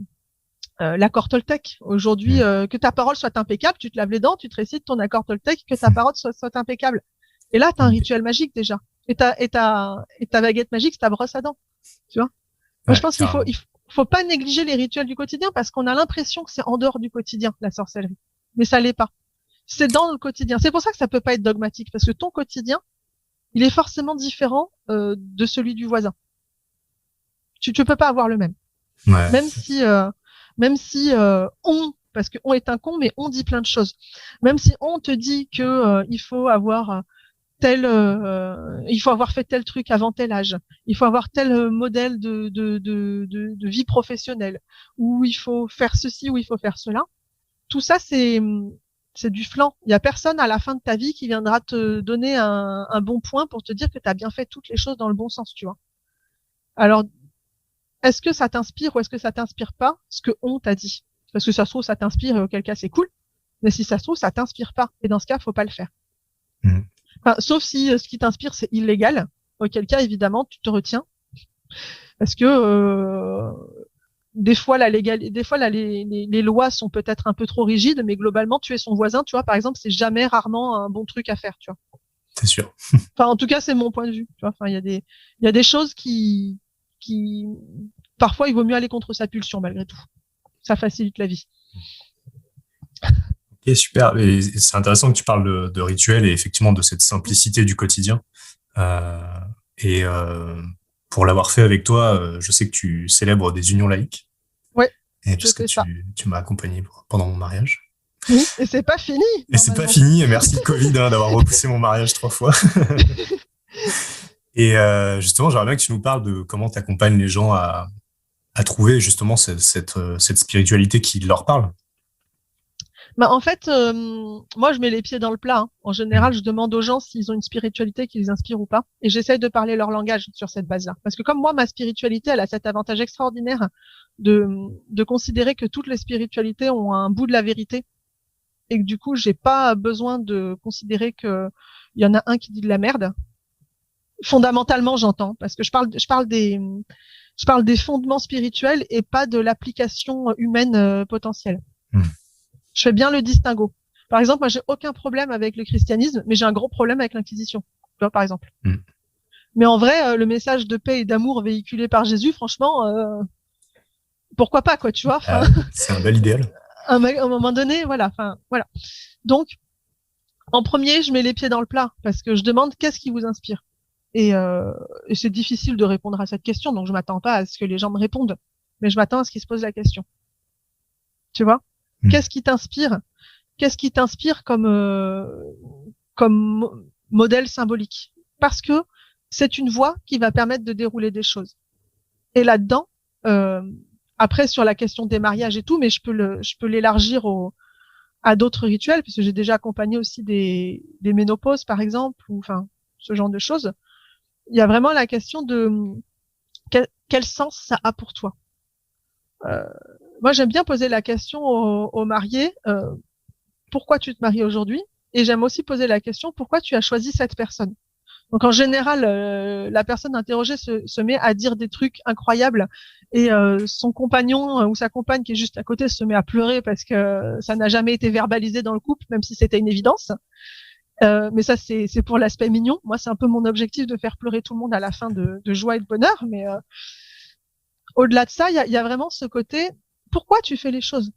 l'accord Toltec. Aujourd'hui, que ta parole soit impeccable, tu te laves les dents, tu te récites ton accord Toltec, que ta parole soit impeccable. Et là, tu as un rituel magique déjà. Et ta baguette magique, c'est ta brosse à dents. Tu vois. Moi, je Ouais, pense qu'il faut pas négliger les rituels du quotidien parce qu'on a l'impression que c'est en dehors du quotidien, la sorcellerie. Mais ça l'est pas. C'est dans le quotidien. C'est pour ça que ça peut pas être dogmatique parce que ton quotidien, il est forcément différent de celui du voisin. Tu peux pas avoir le même. ouais. Même si on, parce que on est un con, mais on dit plein de choses. Même si on te dit que il faut avoir il faut avoir fait tel truc avant tel âge, il faut avoir tel modèle de vie professionnelle, ou il faut faire ceci, ou il faut faire cela. Tout ça, c'est du flan. Il y a personne à la fin de ta vie qui viendra te donner un bon point pour te dire que tu as bien fait toutes les choses dans le bon sens, tu vois. Alors, est-ce que ça t'inspire ou est-ce que ça t'inspire pas ce que on t'a dit? Parce que ça se trouve, ça t'inspire et auquel cas c'est cool. Mais si ça se trouve, ça t'inspire pas. Et dans ce cas, faut pas le faire. Mm. Enfin, sauf si ce qui t'inspire, c'est illégal. Auquel cas, évidemment, tu te retiens. Parce que des fois, les lois sont peut-être un peu trop rigides, mais globalement, tuer son voisin, tu vois, par exemple, c'est jamais rarement un bon truc à faire, tu vois. C'est sûr. Enfin, en tout cas, c'est mon point de vue. Tu vois. Enfin, il y a des choses qui, parfois, il vaut mieux aller contre sa pulsion malgré tout. Ça facilite la vie. Ok, super. Et c'est intéressant que tu parles de rituels et effectivement de cette simplicité du quotidien. Euh, et pour l'avoir fait avec toi, je sais que tu célèbres des unions laïques. Ouais, Et je parce que fais ça. tu m'as accompagné pendant mon mariage. Oui, et c'est pas fini, Et c'est pas normalement. fini. Et merci le Covid d'avoir repoussé mon mariage 3 fois. Et justement, j'aimerais bien que tu nous parles de comment tu accompagnes les gens à trouver justement cette spiritualité qui leur parle. Bah, en fait, moi, je mets les pieds dans le plat. Hein. En général, je demande aux gens s'ils ont une spiritualité qui les inspire ou pas. Et j'essaye de parler leur langage sur cette base-là. Parce que comme moi, ma spiritualité, elle a cet avantage extraordinaire de considérer que toutes les spiritualités ont un bout de la vérité. Et que du coup, j'ai pas besoin de considérer que il y en a un qui dit de la merde. Fondamentalement, j'entends. Parce que je parle Je parle des fondements spirituels et pas de l'application humaine potentielle. Je fais bien le distinguo. Par exemple, moi, j'ai aucun problème avec le christianisme, mais j'ai un gros problème avec l'Inquisition, tu vois, par exemple. Mais en vrai, le message de paix et d'amour véhiculé par Jésus, franchement, pourquoi pas, quoi, tu vois. C'est un bel idéal. À un moment donné, voilà. Donc, en premier, je mets les pieds dans le plat parce que je demande qu'est-ce qui vous inspire. Et c'est difficile de répondre à cette question, donc je m'attends pas à ce que les gens me répondent, mais je m'attends à ce qu'ils se posent la question. Tu vois, qu'est-ce qui t'inspire? Qu'est-ce qui t'inspire comme modèle symbolique? Parce que c'est une voie qui va permettre de dérouler des choses. Et là-dedans, après sur la question des mariages et tout, mais je peux l'élargir à d'autres rituels, puisque j'ai déjà accompagné aussi des ménopauses, par exemple, ou enfin ce genre de choses. Il y a vraiment la question de quel sens ça a pour toi. Moi, j'aime bien poser la question aux mariés, pourquoi tu te maries aujourd'hui? Et j'aime aussi poser la question, pourquoi tu as choisi cette personne? Donc en général, la personne interrogée se met à dire des trucs incroyables et son compagnon ou sa compagne qui est juste à côté se met à pleurer parce que ça n'a jamais été verbalisé dans le couple, même si c'était une évidence. Mais ça, c'est pour l'aspect mignon. Moi, c'est un peu mon objectif de faire pleurer tout le monde à la fin de joie et de bonheur. Mais au-delà de ça, il y a vraiment ce côté, pourquoi tu fais les choses?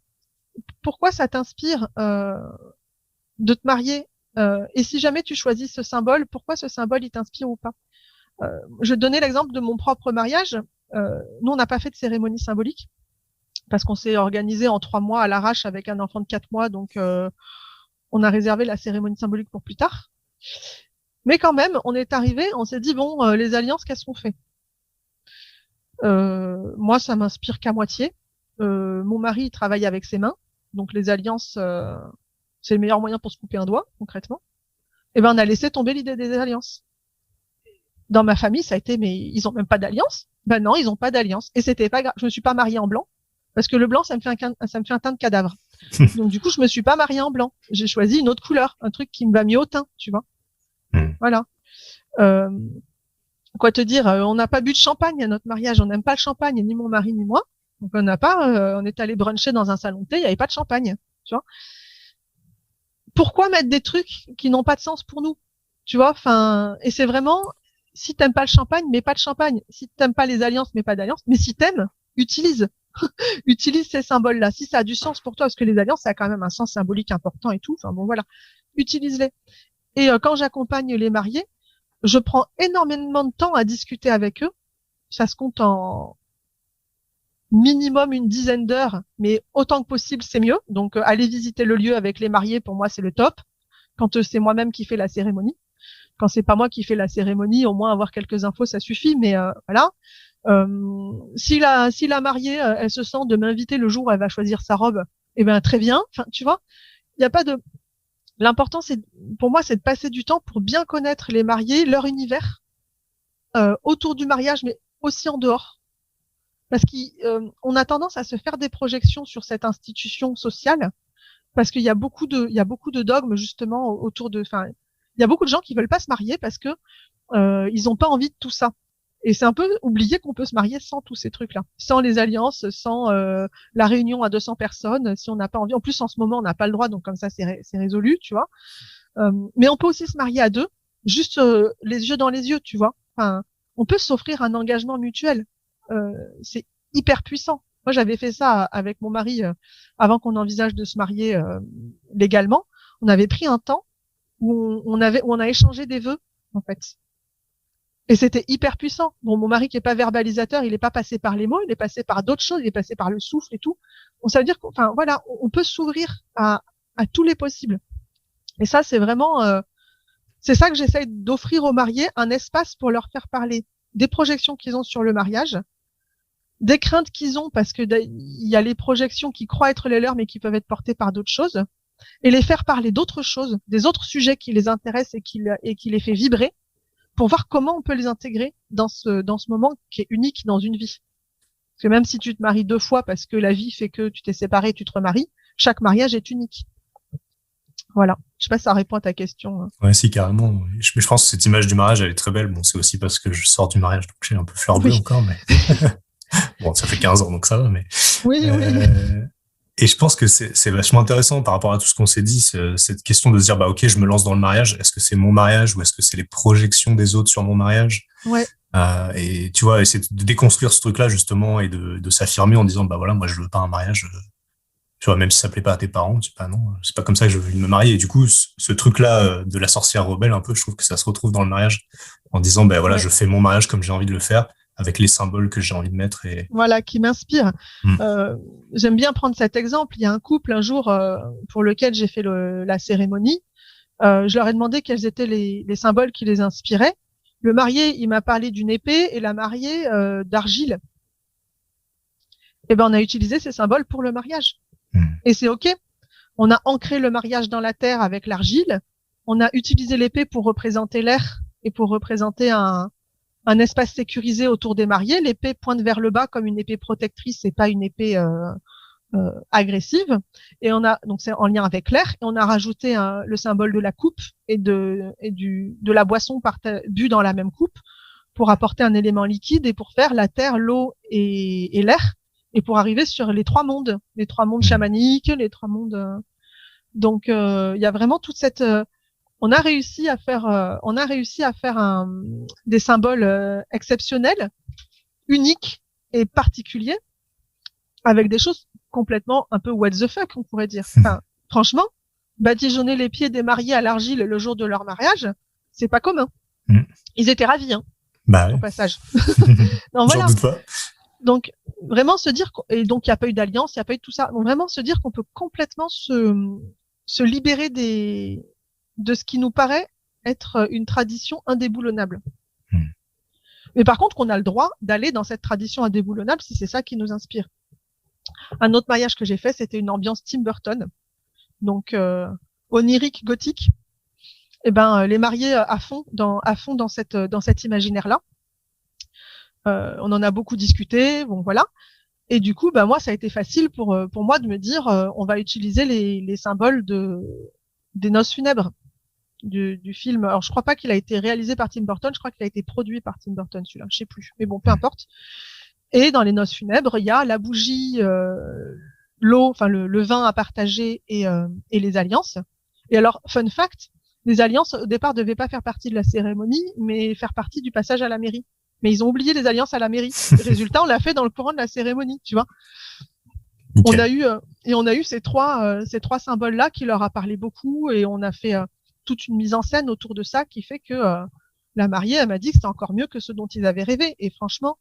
Pourquoi ça t'inspire de te marier? Et si jamais tu choisis ce symbole, pourquoi ce symbole il t'inspire ou pas? Je vais te donner l'exemple de mon propre mariage. Nous, on n'a pas fait de cérémonie symbolique parce qu'on s'est organisé en 3 mois à l'arrache avec un enfant de 4 mois, donc on a réservé la cérémonie symbolique pour plus tard. Mais quand même, on est arrivé, on s'est dit bon, les alliances, qu'est-ce qu'on fait? Moi, ça m'inspire qu'à moitié. Mon mari il travaille avec ses mains, donc les alliances, c'est le meilleur moyen pour se couper un doigt, concrètement. Et ben, on a laissé tomber l'idée des alliances. Dans ma famille, ça a été, mais ils ont même pas d'alliance. Ben non, ils ont pas d'alliance. Et c'était pas grave. Je me suis pas mariée en blanc. Parce que le blanc, ça me fait un teint de cadavre. Donc, du coup, je me suis pas mariée en blanc. J'ai choisi une autre couleur. Un truc qui me va mieux au teint, tu vois. Voilà. Quoi te dire, on n'a pas bu de champagne à notre mariage. On n'aime pas le champagne, ni mon mari, ni moi. Donc, on est allé bruncher dans un salon de thé, il n'y avait pas de champagne, tu vois. Pourquoi mettre des trucs qui n'ont pas de sens pour nous? Tu vois, enfin, et c'est vraiment, si t'aimes pas le champagne, mets pas de champagne. Si t'aimes pas les alliances, mets pas d'alliance. Mais si t'aimes, utilise. Utilise ces symboles-là. Si ça a du sens pour toi, parce que les alliances, ça a quand même un sens symbolique important et tout. Enfin bon, voilà. Utilise-les. Et quand j'accompagne les mariés, je prends énormément de temps à discuter avec eux. Ça se compte en minimum une dizaine d'heures, mais autant que possible, c'est mieux. Donc, aller visiter le lieu avec les mariés, pour moi, c'est le top. Quand c'est moi-même qui fais la cérémonie. Quand c'est pas moi qui fais la cérémonie, au moins avoir quelques infos, ça suffit. Mais voilà. Si la mariée, elle se sent de m'inviter le jour où elle va choisir sa robe, eh ben très bien. Enfin, tu vois, il y a pas de. L'important, pour moi, c'est de passer du temps pour bien connaître les mariés, leur univers, autour du mariage, mais aussi en dehors. Parce qu'on a tendance à se faire des projections sur cette institution sociale, parce qu'il y a beaucoup de dogmes justement autour de. Enfin, il y a beaucoup de gens qui veulent pas se marier parce que ils ont pas envie de tout ça. Et c'est un peu oublier qu'on peut se marier sans tous ces trucs-là, sans les alliances, sans la réunion à 200 personnes, si on n'a pas envie. En plus, en ce moment, on n'a pas le droit, donc comme ça, c'est résolu, tu vois. Mais on peut aussi se marier à deux, juste les yeux dans les yeux, tu vois. Enfin, on peut s'offrir un engagement mutuel. C'est hyper puissant. Moi, j'avais fait ça avec mon mari avant qu'on envisage de se marier légalement. On avait pris un temps où on a échangé des vœux, en fait. Et c'était hyper puissant. Bon, mon mari qui est pas verbalisateur, il est pas passé par les mots, il est passé par d'autres choses, il est passé par le souffle et tout. Donc ça veut dire qu'enfin voilà, on peut s'ouvrir à tous les possibles. Et ça, c'est vraiment, c'est ça que j'essaye d'offrir aux mariés, un espace pour leur faire parler des projections qu'ils ont sur le mariage, des craintes qu'ils ont parce que il y a les projections qui croient être les leurs mais qui peuvent être portées par d'autres choses, et les faire parler d'autres choses, des autres sujets qui les intéressent et qui les fait vibrer, pour voir comment on peut les intégrer dans ce moment qui est unique dans une vie. Parce que même si tu te maries 2 fois parce que la vie fait que tu t'es séparé et tu te remaries, chaque mariage est unique. Voilà. Je sais pas si ça répond à ta question. Ouais, si, carrément. Je pense que cette image du mariage, elle est très belle. Bon, c'est aussi parce que je sors du mariage, donc j'ai un peu fleur bleue encore, mais Bon, ça fait 15 ans, donc ça va, mais... Oui, oui. Et je pense que c'est vachement intéressant par rapport à tout ce qu'on s'est dit, cette question de se dire, bah, ok, je me lance dans le mariage. Est-ce que c'est mon mariage ou est-ce que c'est les projections des autres sur mon mariage? Ouais. Et tu vois, essayer de déconstruire ce truc-là, justement, et de s'affirmer en disant, bah voilà, moi, je veux pas un mariage, tu vois, même si ça plaît pas à tes parents, tu dis, bah non, c'est pas comme ça que je veux me marier. Et du coup, ce truc-là, de la sorcière rebelle, un peu, je trouve que ça se retrouve dans le mariage, en disant, bah voilà, Ouais. je fais mon mariage comme j'ai envie de le faire, avec les symboles que j'ai envie de mettre et... Voilà, qui m'inspire. Mm. J'aime bien prendre cet exemple. Il y a un couple un jour pour lequel j'ai fait la cérémonie. Je leur ai demandé quels étaient les symboles qui les inspiraient. Le marié, il m'a parlé d'une épée et la mariée d'argile. Et ben, on a utilisé ces symboles pour le mariage. Et c'est OK. On a ancré le mariage dans la terre avec l'argile. On a utilisé l'épée pour représenter l'air et pour représenter un espace sécurisé autour des mariés. L'épée pointe vers le bas comme une épée protectrice et pas une épée agressive. Et donc c'est en lien avec l'air. Et on a rajouté le symbole de la coupe et de la boisson bu dans la même coupe pour apporter un élément liquide et pour faire la terre, l'eau et l'air. Et pour arriver sur les trois mondes chamaniques, les trois mondes. Donc il y a vraiment toute cette on a réussi à faire des symboles exceptionnels, uniques et particuliers, avec des choses complètement un peu what the fuck, on pourrait dire. Enfin, franchement, badigeonner les pieds des mariés à l'argile le jour de leur mariage, c'est pas commun. Ils étaient ravis, hein, bah ouais. au passage. Non, voilà. J'en doute pas. Donc, vraiment se dire, et donc il n'y a pas eu d'alliance, il n'y a pas eu de tout ça. Donc, vraiment se dire qu'on peut complètement se libérer de ce qui nous paraît être une tradition indéboulonnable. Mais par contre, qu'on a le droit d'aller dans cette tradition indéboulonnable si c'est ça qui nous inspire. Un autre mariage que j'ai fait, c'était une ambiance Tim Burton, donc onirique, gothique. Et ben, les mariés à fond dans cet imaginaire-là. On en a beaucoup discuté, bon voilà. Et du coup, ben moi, ça a été facile pour moi de me dire, on va utiliser les symboles des noces funèbres du film. Alors, je crois pas qu'il a été réalisé par Tim Burton, je crois qu'il a été produit par Tim Burton, celui-là, je sais plus. Mais bon, peu importe. Et dans les noces funèbres, il y a la bougie, l'eau, enfin le vin à partager et les alliances. Et alors, fun fact, les alliances au départ devaient pas faire partie de la cérémonie, mais faire partie du passage à la mairie. Mais ils ont oublié les alliances à la mairie. Résultat, on l'a fait dans le courant de la cérémonie, tu vois. Okay. On a eu ces trois symboles-là qui leur a parlé beaucoup et on a fait toute une mise en scène autour de ça qui fait que la mariée, elle m'a dit que c'était encore mieux que ce dont ils avaient rêvé. Et franchement,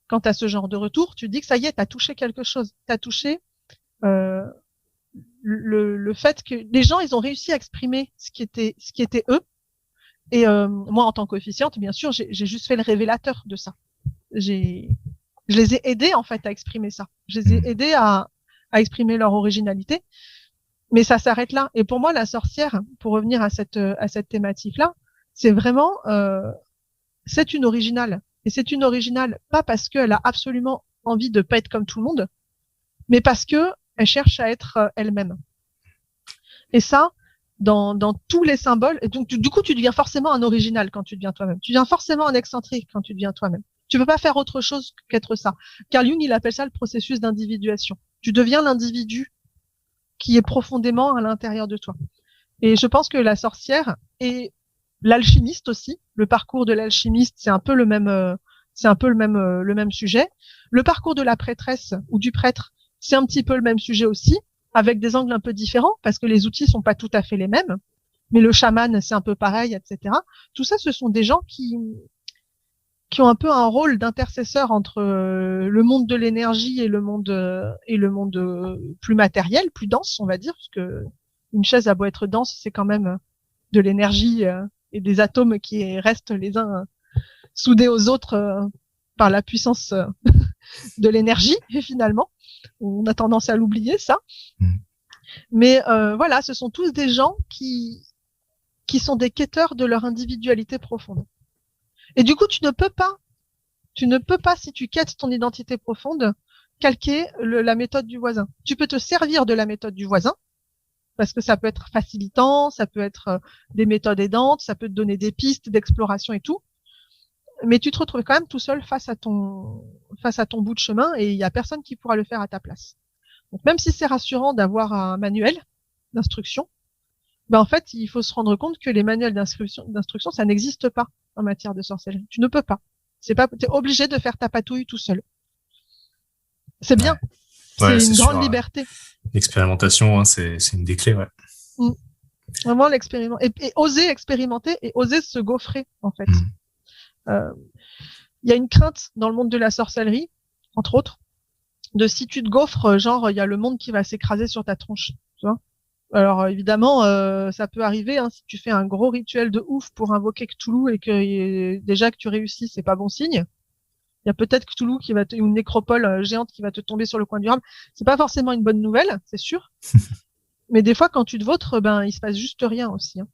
quand tu as ce genre de retour, tu dis que ça y est, tu as touché quelque chose. Tu as touché le fait que les gens, ils ont réussi à exprimer ce qui était eux. Et moi, en tant qu'officiante, bien sûr, j'ai juste fait le révélateur de ça. Je les ai aidés, en fait, à exprimer ça. Je les ai aidés à exprimer leur originalité. Mais ça s'arrête là. Et pour moi, la sorcière, pour revenir à cette thématique-là, c'est vraiment, c'est une originale. Et c'est une originale, pas parce qu'elle a absolument envie de pas être comme tout le monde, mais parce que elle cherche à être elle-même. Et ça, dans tous les symboles, et donc du coup, tu deviens forcément un original quand tu deviens toi-même. Tu deviens forcément un excentrique quand tu deviens toi-même. Tu peux pas faire autre chose qu'être ça. Carl Jung, il appelle ça le processus d'individuation. Tu deviens l'individu qui est profondément à l'intérieur de toi. Et je pense que la sorcière et l'alchimiste aussi, le parcours de l'alchimiste, c'est un peu le même sujet. Le parcours de la prêtresse ou du prêtre, c'est un petit peu le même sujet aussi, avec des angles un peu différents, parce que les outils sont pas tout à fait les mêmes. Mais le chaman, c'est un peu pareil, etc. Tout ça, ce sont des gens qui ont un peu un rôle d'intercesseur entre le monde de l'énergie et le monde plus matériel, plus dense, on va dire, parce que une chaise a beau être dense, c'est quand même de l'énergie et des atomes qui restent les uns soudés aux autres par la puissance de l'énergie. Et finalement, on a tendance à l'oublier, ça. Mais voilà, ce sont tous des gens qui sont des quêteurs de leur individualité profonde. Et du coup, tu ne peux pas, si tu quêtes ton identité profonde, calquer la méthode du voisin. Tu peux te servir de la méthode du voisin, parce que ça peut être facilitant, ça peut être des méthodes aidantes, ça peut te donner des pistes d'exploration et tout. mais tu te retrouves quand même tout seul face à ton bout de chemin et il y a personne qui pourra le faire à ta place. Donc même si c'est rassurant d'avoir un manuel d'instruction, ben en fait, il faut se rendre compte que les manuels d'instruction, ça n'existe pas en matière de sorcellerie. Tu ne peux pas. T'es obligé de faire ta patouille tout seul. C'est bien. Ouais, c'est une grande sûr, liberté. L'expérimentation, hein, c'est une des clés, ouais. Vraiment et oser expérimenter et oser se gaufrer, en fait. Il y a une crainte dans le monde de la sorcellerie, entre autres, de si tu te gaufres, genre, il y a le monde qui va s'écraser sur ta tronche, tu vois. Alors, évidemment, ça peut arriver, hein, si tu fais un gros rituel de ouf pour invoquer Cthulhu et que déjà que tu réussis, c'est pas bon signe. Il y a peut-être Cthulhu une nécropole géante qui va te tomber sur le coin du rame. C'est pas forcément une bonne nouvelle, c'est sûr. Mais des fois, quand tu te vautres, ben, il se passe juste rien aussi, hein.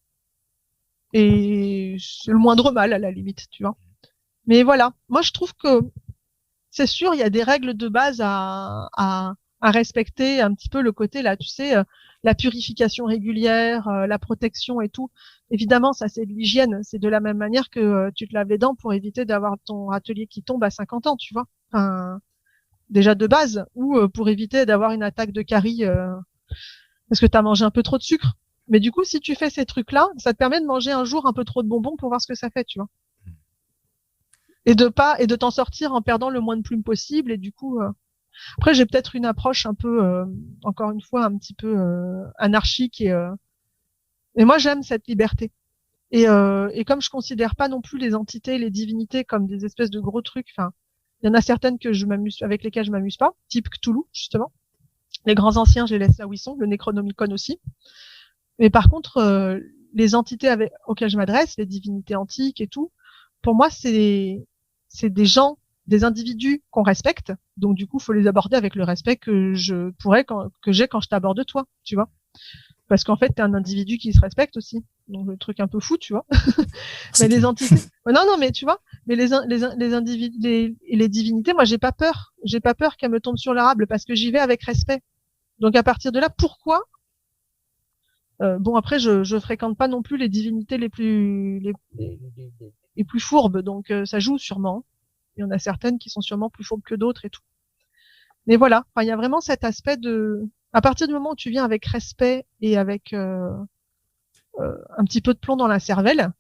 Et c'est le moindre mal, à la limite, tu vois. Mais voilà. Moi, je trouve que, c'est sûr, il y a des règles de base à respecter, un petit peu le côté, là, tu sais, la purification régulière, la protection et tout. Évidemment, ça, c'est de l'hygiène. C'est de la même manière que tu te laves les dents pour éviter d'avoir ton atelier qui tombe à 50 ans, tu vois. Enfin, déjà de base, ou pour éviter d'avoir une attaque de carie parce que tu as mangé un peu trop de sucre. Mais du coup, si tu fais ces trucs-là, ça te permet de manger un jour un peu trop de bonbons pour voir ce que ça fait, tu vois. Et de t'en sortir en perdant le moins de plumes possible. Et du coup, après, j'ai peut-être une approche un peu, encore une fois, un petit peu anarchique. Et moi, j'aime cette liberté. Et comme je considère pas non plus les entités, les divinités comme des espèces de gros trucs. Enfin, il y en a certaines avec lesquelles je m'amuse pas, type Cthulhu, justement. Les grands anciens, je les laisse là où ils sont. Le Necronomicon aussi. Mais par contre, les entités auxquelles je m'adresse, les divinités antiques et tout, pour moi, c'est des gens, des individus qu'on respecte. Donc, du coup, faut les aborder avec le respect que j'ai quand je t'aborde toi, tu vois. Parce qu'en fait, t'es un individu qui se respecte aussi. Donc, le truc un peu fou, tu vois. Mais les entités, non, mais tu vois, mais les individus, les divinités, moi, j'ai pas peur. J'ai pas peur qu'elles me tombent sur la rable parce que j'y vais avec respect. Donc, à partir de là, pourquoi bon, après, je fréquente pas non plus les divinités les plus fourbes, donc ça joue sûrement. Il y en a certaines qui sont sûrement plus fourbes que d'autres et tout. Mais voilà, enfin, il y a vraiment cet aspect à partir du moment où tu viens avec respect et avec un petit peu de plomb dans la cervelle,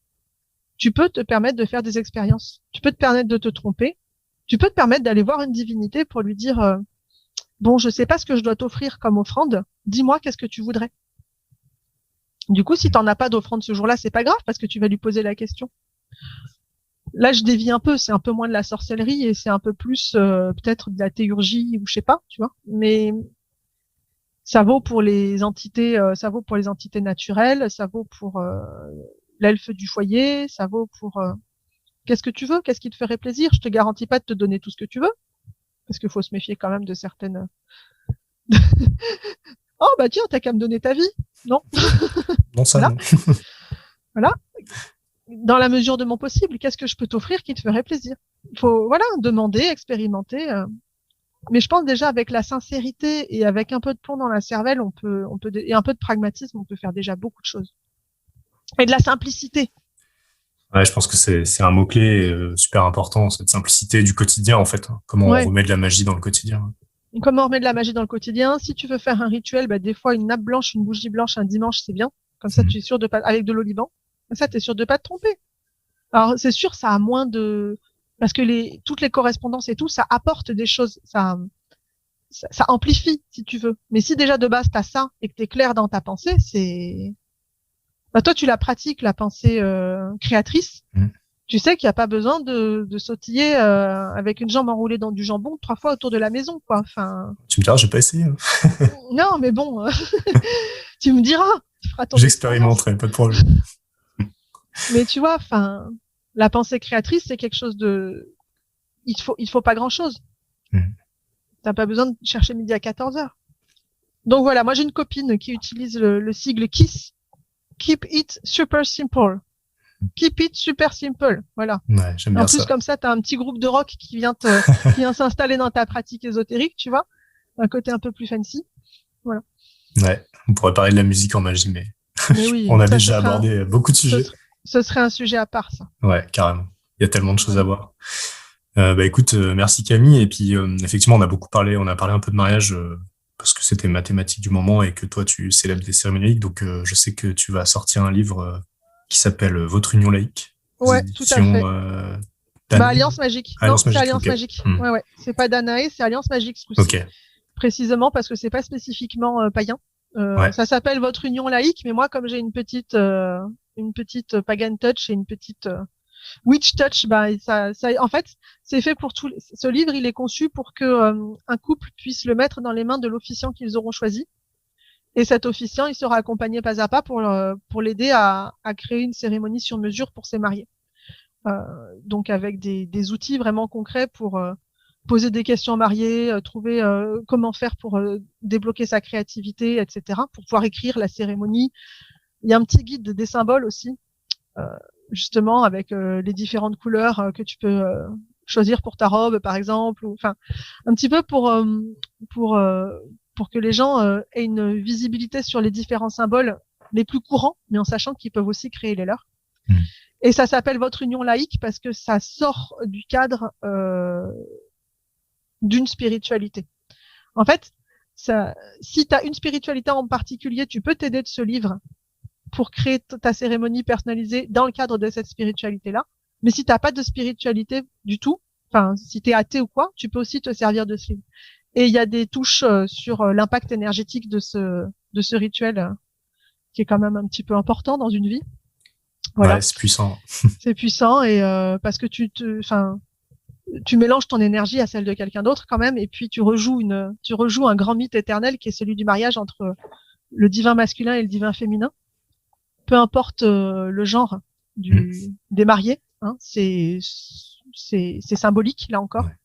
tu peux te permettre de faire des expériences. Tu peux te permettre de te tromper. Tu peux te permettre d'aller voir une divinité pour lui dire bon, je sais pas ce que je dois t'offrir comme offrande. Dis-moi qu'est-ce que tu voudrais. Du coup, si t'en as pas d'offrande ce jour-là, c'est pas grave parce que tu vas lui poser la question. Là, je dévie un peu, c'est un peu moins de la sorcellerie et c'est un peu plus peut-être de la théurgie ou je sais pas, tu vois. Mais ça vaut pour les entités, naturelles, ça vaut pour l'elfe du foyer, ça vaut pour qu'est-ce que tu veux, qu'est-ce qui te ferait plaisir. Je te garantis pas de te donner tout ce que tu veux parce qu'il faut se méfier quand même de certaines. Oh bah tiens, t'as qu'à me donner ta vie, non? Non, ça, voilà. Non. Voilà. Dans la mesure de mon possible, qu'est-ce que je peux t'offrir qui te ferait plaisir? Il faut, voilà, demander, expérimenter. Mais je pense déjà avec la sincérité et avec un peu de plomb dans la cervelle, et un peu de pragmatisme, on peut faire déjà beaucoup de choses. Et de la simplicité. Ouais, je pense que c'est un mot-clé super important, cette simplicité du quotidien, en fait. Comment on remet de la magie dans le quotidien. Comment on remet de la magie dans le quotidien? Si tu veux faire un rituel, bah, des fois, une nappe blanche, une bougie blanche, un dimanche, c'est bien. Comme ça, tu es sûr de pas, avec de l'oliban. Comme ça, tu es sûr de pas te tromper. Alors, c'est sûr, ça a moins parce que toutes les correspondances et tout, ça apporte des choses, ça amplifie, si tu veux. Mais si déjà de base, t'as ça et que t'es clair dans ta pensée, bah, toi, tu la pratiques, la pensée créatrice. Tu sais qu'il n'y a pas besoin de sautiller avec une jambe enroulée dans du jambon 3 fois autour de la maison, quoi. Enfin. Tu me diras, j'ai pas essayé. Non, mais bon, tu me diras. Tu feras ton J'expérimenterai, pas de problème. Mais tu vois, enfin, la pensée créatrice, c'est quelque chose de. Il faut pas grand-chose. T'as pas besoin de chercher midi à 14h. Donc voilà, moi j'ai une copine qui utilise le sigle KISS. Keep it super simple. Keep it super simple. Voilà. Ouais, j'aime bien en plus, ça. comme ça, t'as un petit groupe de rock qui vient s'installer dans ta pratique ésotérique, tu vois. Un côté un peu plus fancy. Voilà. Ouais, on pourrait parler de la musique en magie, mais oui, on a déjà abordé beaucoup de sujets. Ce serait un sujet à part, ça. Ouais, carrément. Il y a tellement de choses à voir. Écoute, merci Camille. Et puis effectivement, on a parlé un peu de mariage parce que c'était ma thématique du moment et que toi tu célèbres des cérémonies laïques. Donc je sais que tu vas sortir un livre qui s'appelle Votre Union laïque aux Ouais, tout à éditions fait. Danae. Alliance Magique. Non, Alliance c'est Magique, Alliance ok. Magique. Ouais. C'est pas Danae, c'est Alliance Magique ce coup-ci. Ok. Précisément parce que c'est pas spécifiquement païen. Ouais. Ça s'appelle Votre Union laïque, mais moi, comme j'ai une petite pagan touch et une petite witch touch, en fait, c'est fait pour tout. Ce livre, il est conçu pour que un couple puisse le mettre dans les mains de l'officiant qu'ils auront choisi. Et cet officiant, il sera accompagné pas à pas pour l'aider à créer une cérémonie sur mesure pour ses mariés. Donc avec des outils vraiment concrets pour poser des questions mariées, trouver comment faire pour débloquer sa créativité, etc., pour pouvoir écrire la cérémonie. Il y a un petit guide des symboles aussi, justement avec les différentes couleurs que tu peux choisir pour ta robe, par exemple, ou enfin un petit peu pour que les gens aient une visibilité sur les différents symboles les plus courants, mais en sachant qu'ils peuvent aussi créer les leurs. Et ça s'appelle Votre Union laïque parce que ça sort du cadre d'une spiritualité. En fait, si tu as une spiritualité en particulier, tu peux t'aider de ce livre pour créer ta cérémonie personnalisée dans le cadre de cette spiritualité-là. Mais si tu n'as pas de spiritualité du tout, enfin, si tu es athée ou quoi, tu peux aussi te servir de ce livre. Et il y a des touches sur l'impact énergétique de ce rituel qui est quand même un petit peu important dans une vie. Voilà. Ouais, c'est puissant. C'est puissant et parce que tu mélanges ton énergie à celle de quelqu'un d'autre quand même, et puis tu rejoues un grand mythe éternel qui est celui du mariage entre le divin masculin et le divin féminin. Peu importe le genre des mariés, hein, c'est symbolique là encore. Ouais.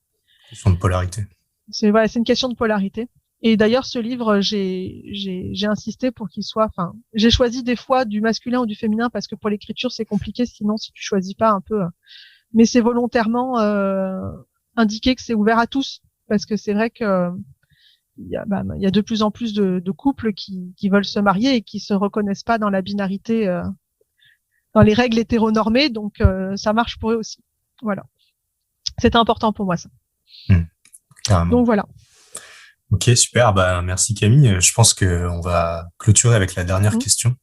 Question de polarité. C'est une question de polarité. Et d'ailleurs, ce livre, j'ai insisté pour qu'il soit, j'ai choisi des fois du masculin ou du féminin parce que pour l'écriture, c'est compliqué, sinon, si tu choisis pas un peu, mais c'est volontairement, indiqué que c'est ouvert à tous parce que c'est vrai que, il y a de plus en plus de couples qui veulent se marier et qui se reconnaissent pas dans la binarité, dans les règles hétéronormées, donc, ça marche pour eux aussi. Voilà. C'était important pour moi, ça. Carrément. Donc voilà. Ok, super. Merci Camille. Je pense qu'on va clôturer avec la dernière question.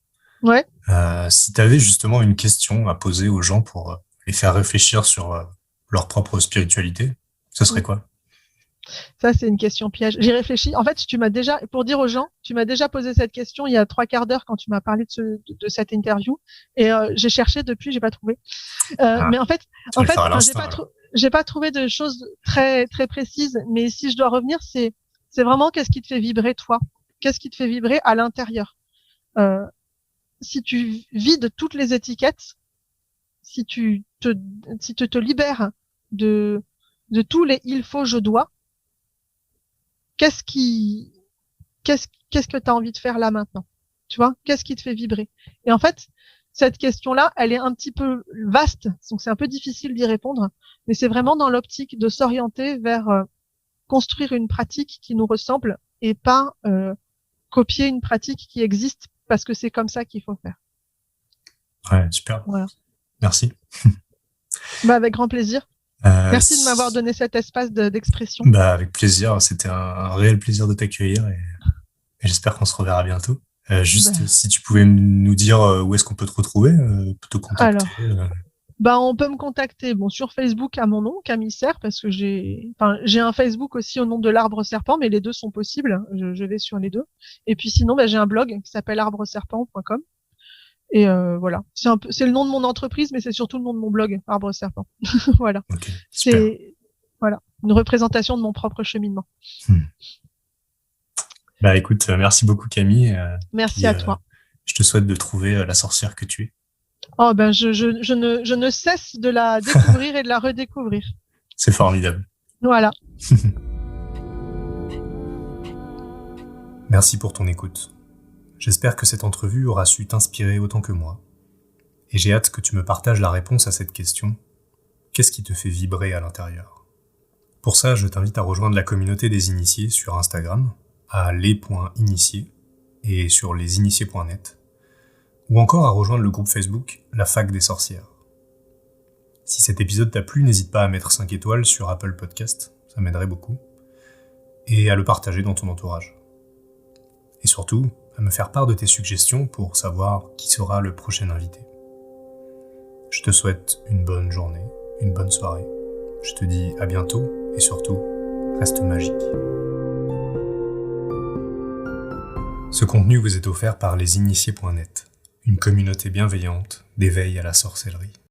Ouais. Si tu avais justement une question à poser aux gens pour les faire réfléchir sur leur propre spiritualité, ce serait quoi? Ça, c'est une question piège. J'y réfléchis. En fait, pour dire aux gens, tu m'as déjà posé cette question il y a 3/4 d'heure quand tu m'as parlé de cette interview. Et j'ai cherché depuis, j'ai pas trouvé. Mais en fait, j'ai pas trouvé de choses très très précises. Mais si je dois revenir, c'est vraiment qu'est-ce qui te fait vibrer toi? Qu'est-ce qui te fait vibrer à l'intérieur? Si tu vides toutes les étiquettes, si tu te libères de tous les il faut, je dois, qu'est-ce que tu as envie de faire là maintenant? Tu vois? Qu'est-ce qui te fait vibrer? Et en fait, cette question-là, elle est un petit peu vaste, donc c'est un peu difficile d'y répondre, mais c'est vraiment dans l'optique de s'orienter vers construire une pratique qui nous ressemble et pas copier une pratique qui existe parce que c'est comme ça qu'il faut faire. Ouais, super. Voilà. Merci. Avec grand plaisir. Merci de m'avoir donné cet espace d'expression. Avec plaisir. C'était un réel plaisir de t'accueillir et j'espère qu'on se reverra bientôt. Si tu pouvais nous dire où est-ce qu'on peut te retrouver, te contacter. On peut me contacter sur Facebook à mon nom, Camille Serre, parce que j'ai un Facebook aussi au nom de l'Arbre Serpent, mais les deux sont possibles. Je vais sur les deux. Et puis sinon, j'ai un blog qui s'appelle arbreserpent.com. Et voilà, c'est le nom de mon entreprise, mais c'est surtout le nom de mon blog, Arbre Serpent. Voilà. Okay, c'est une représentation de mon propre cheminement. Écoute, merci beaucoup Camille. Merci à toi. Je te souhaite de trouver la sorcière que tu es. Oh je ne cesse de la découvrir et de la redécouvrir. C'est formidable. Voilà. Merci pour ton écoute. J'espère que cette entrevue aura su t'inspirer autant que moi. Et j'ai hâte que tu me partages la réponse à cette question. Qu'est-ce qui te fait vibrer à l'intérieur? Pour ça, je t'invite à rejoindre la communauté des initiés sur Instagram, à les.initiés et sur lesinitiés.net, ou encore à rejoindre le groupe Facebook La Fac des Sorcières. Si cet épisode t'a plu, n'hésite pas à mettre 5 étoiles sur Apple Podcast, ça m'aiderait beaucoup, et à le partager dans ton entourage. Et surtout, à me faire part de tes suggestions pour savoir qui sera le prochain invité. Je te souhaite une bonne journée, une bonne soirée. Je te dis à bientôt et surtout, reste magique. Ce contenu vous est offert par lesinitiés.net, une communauté bienveillante d'éveil à la sorcellerie.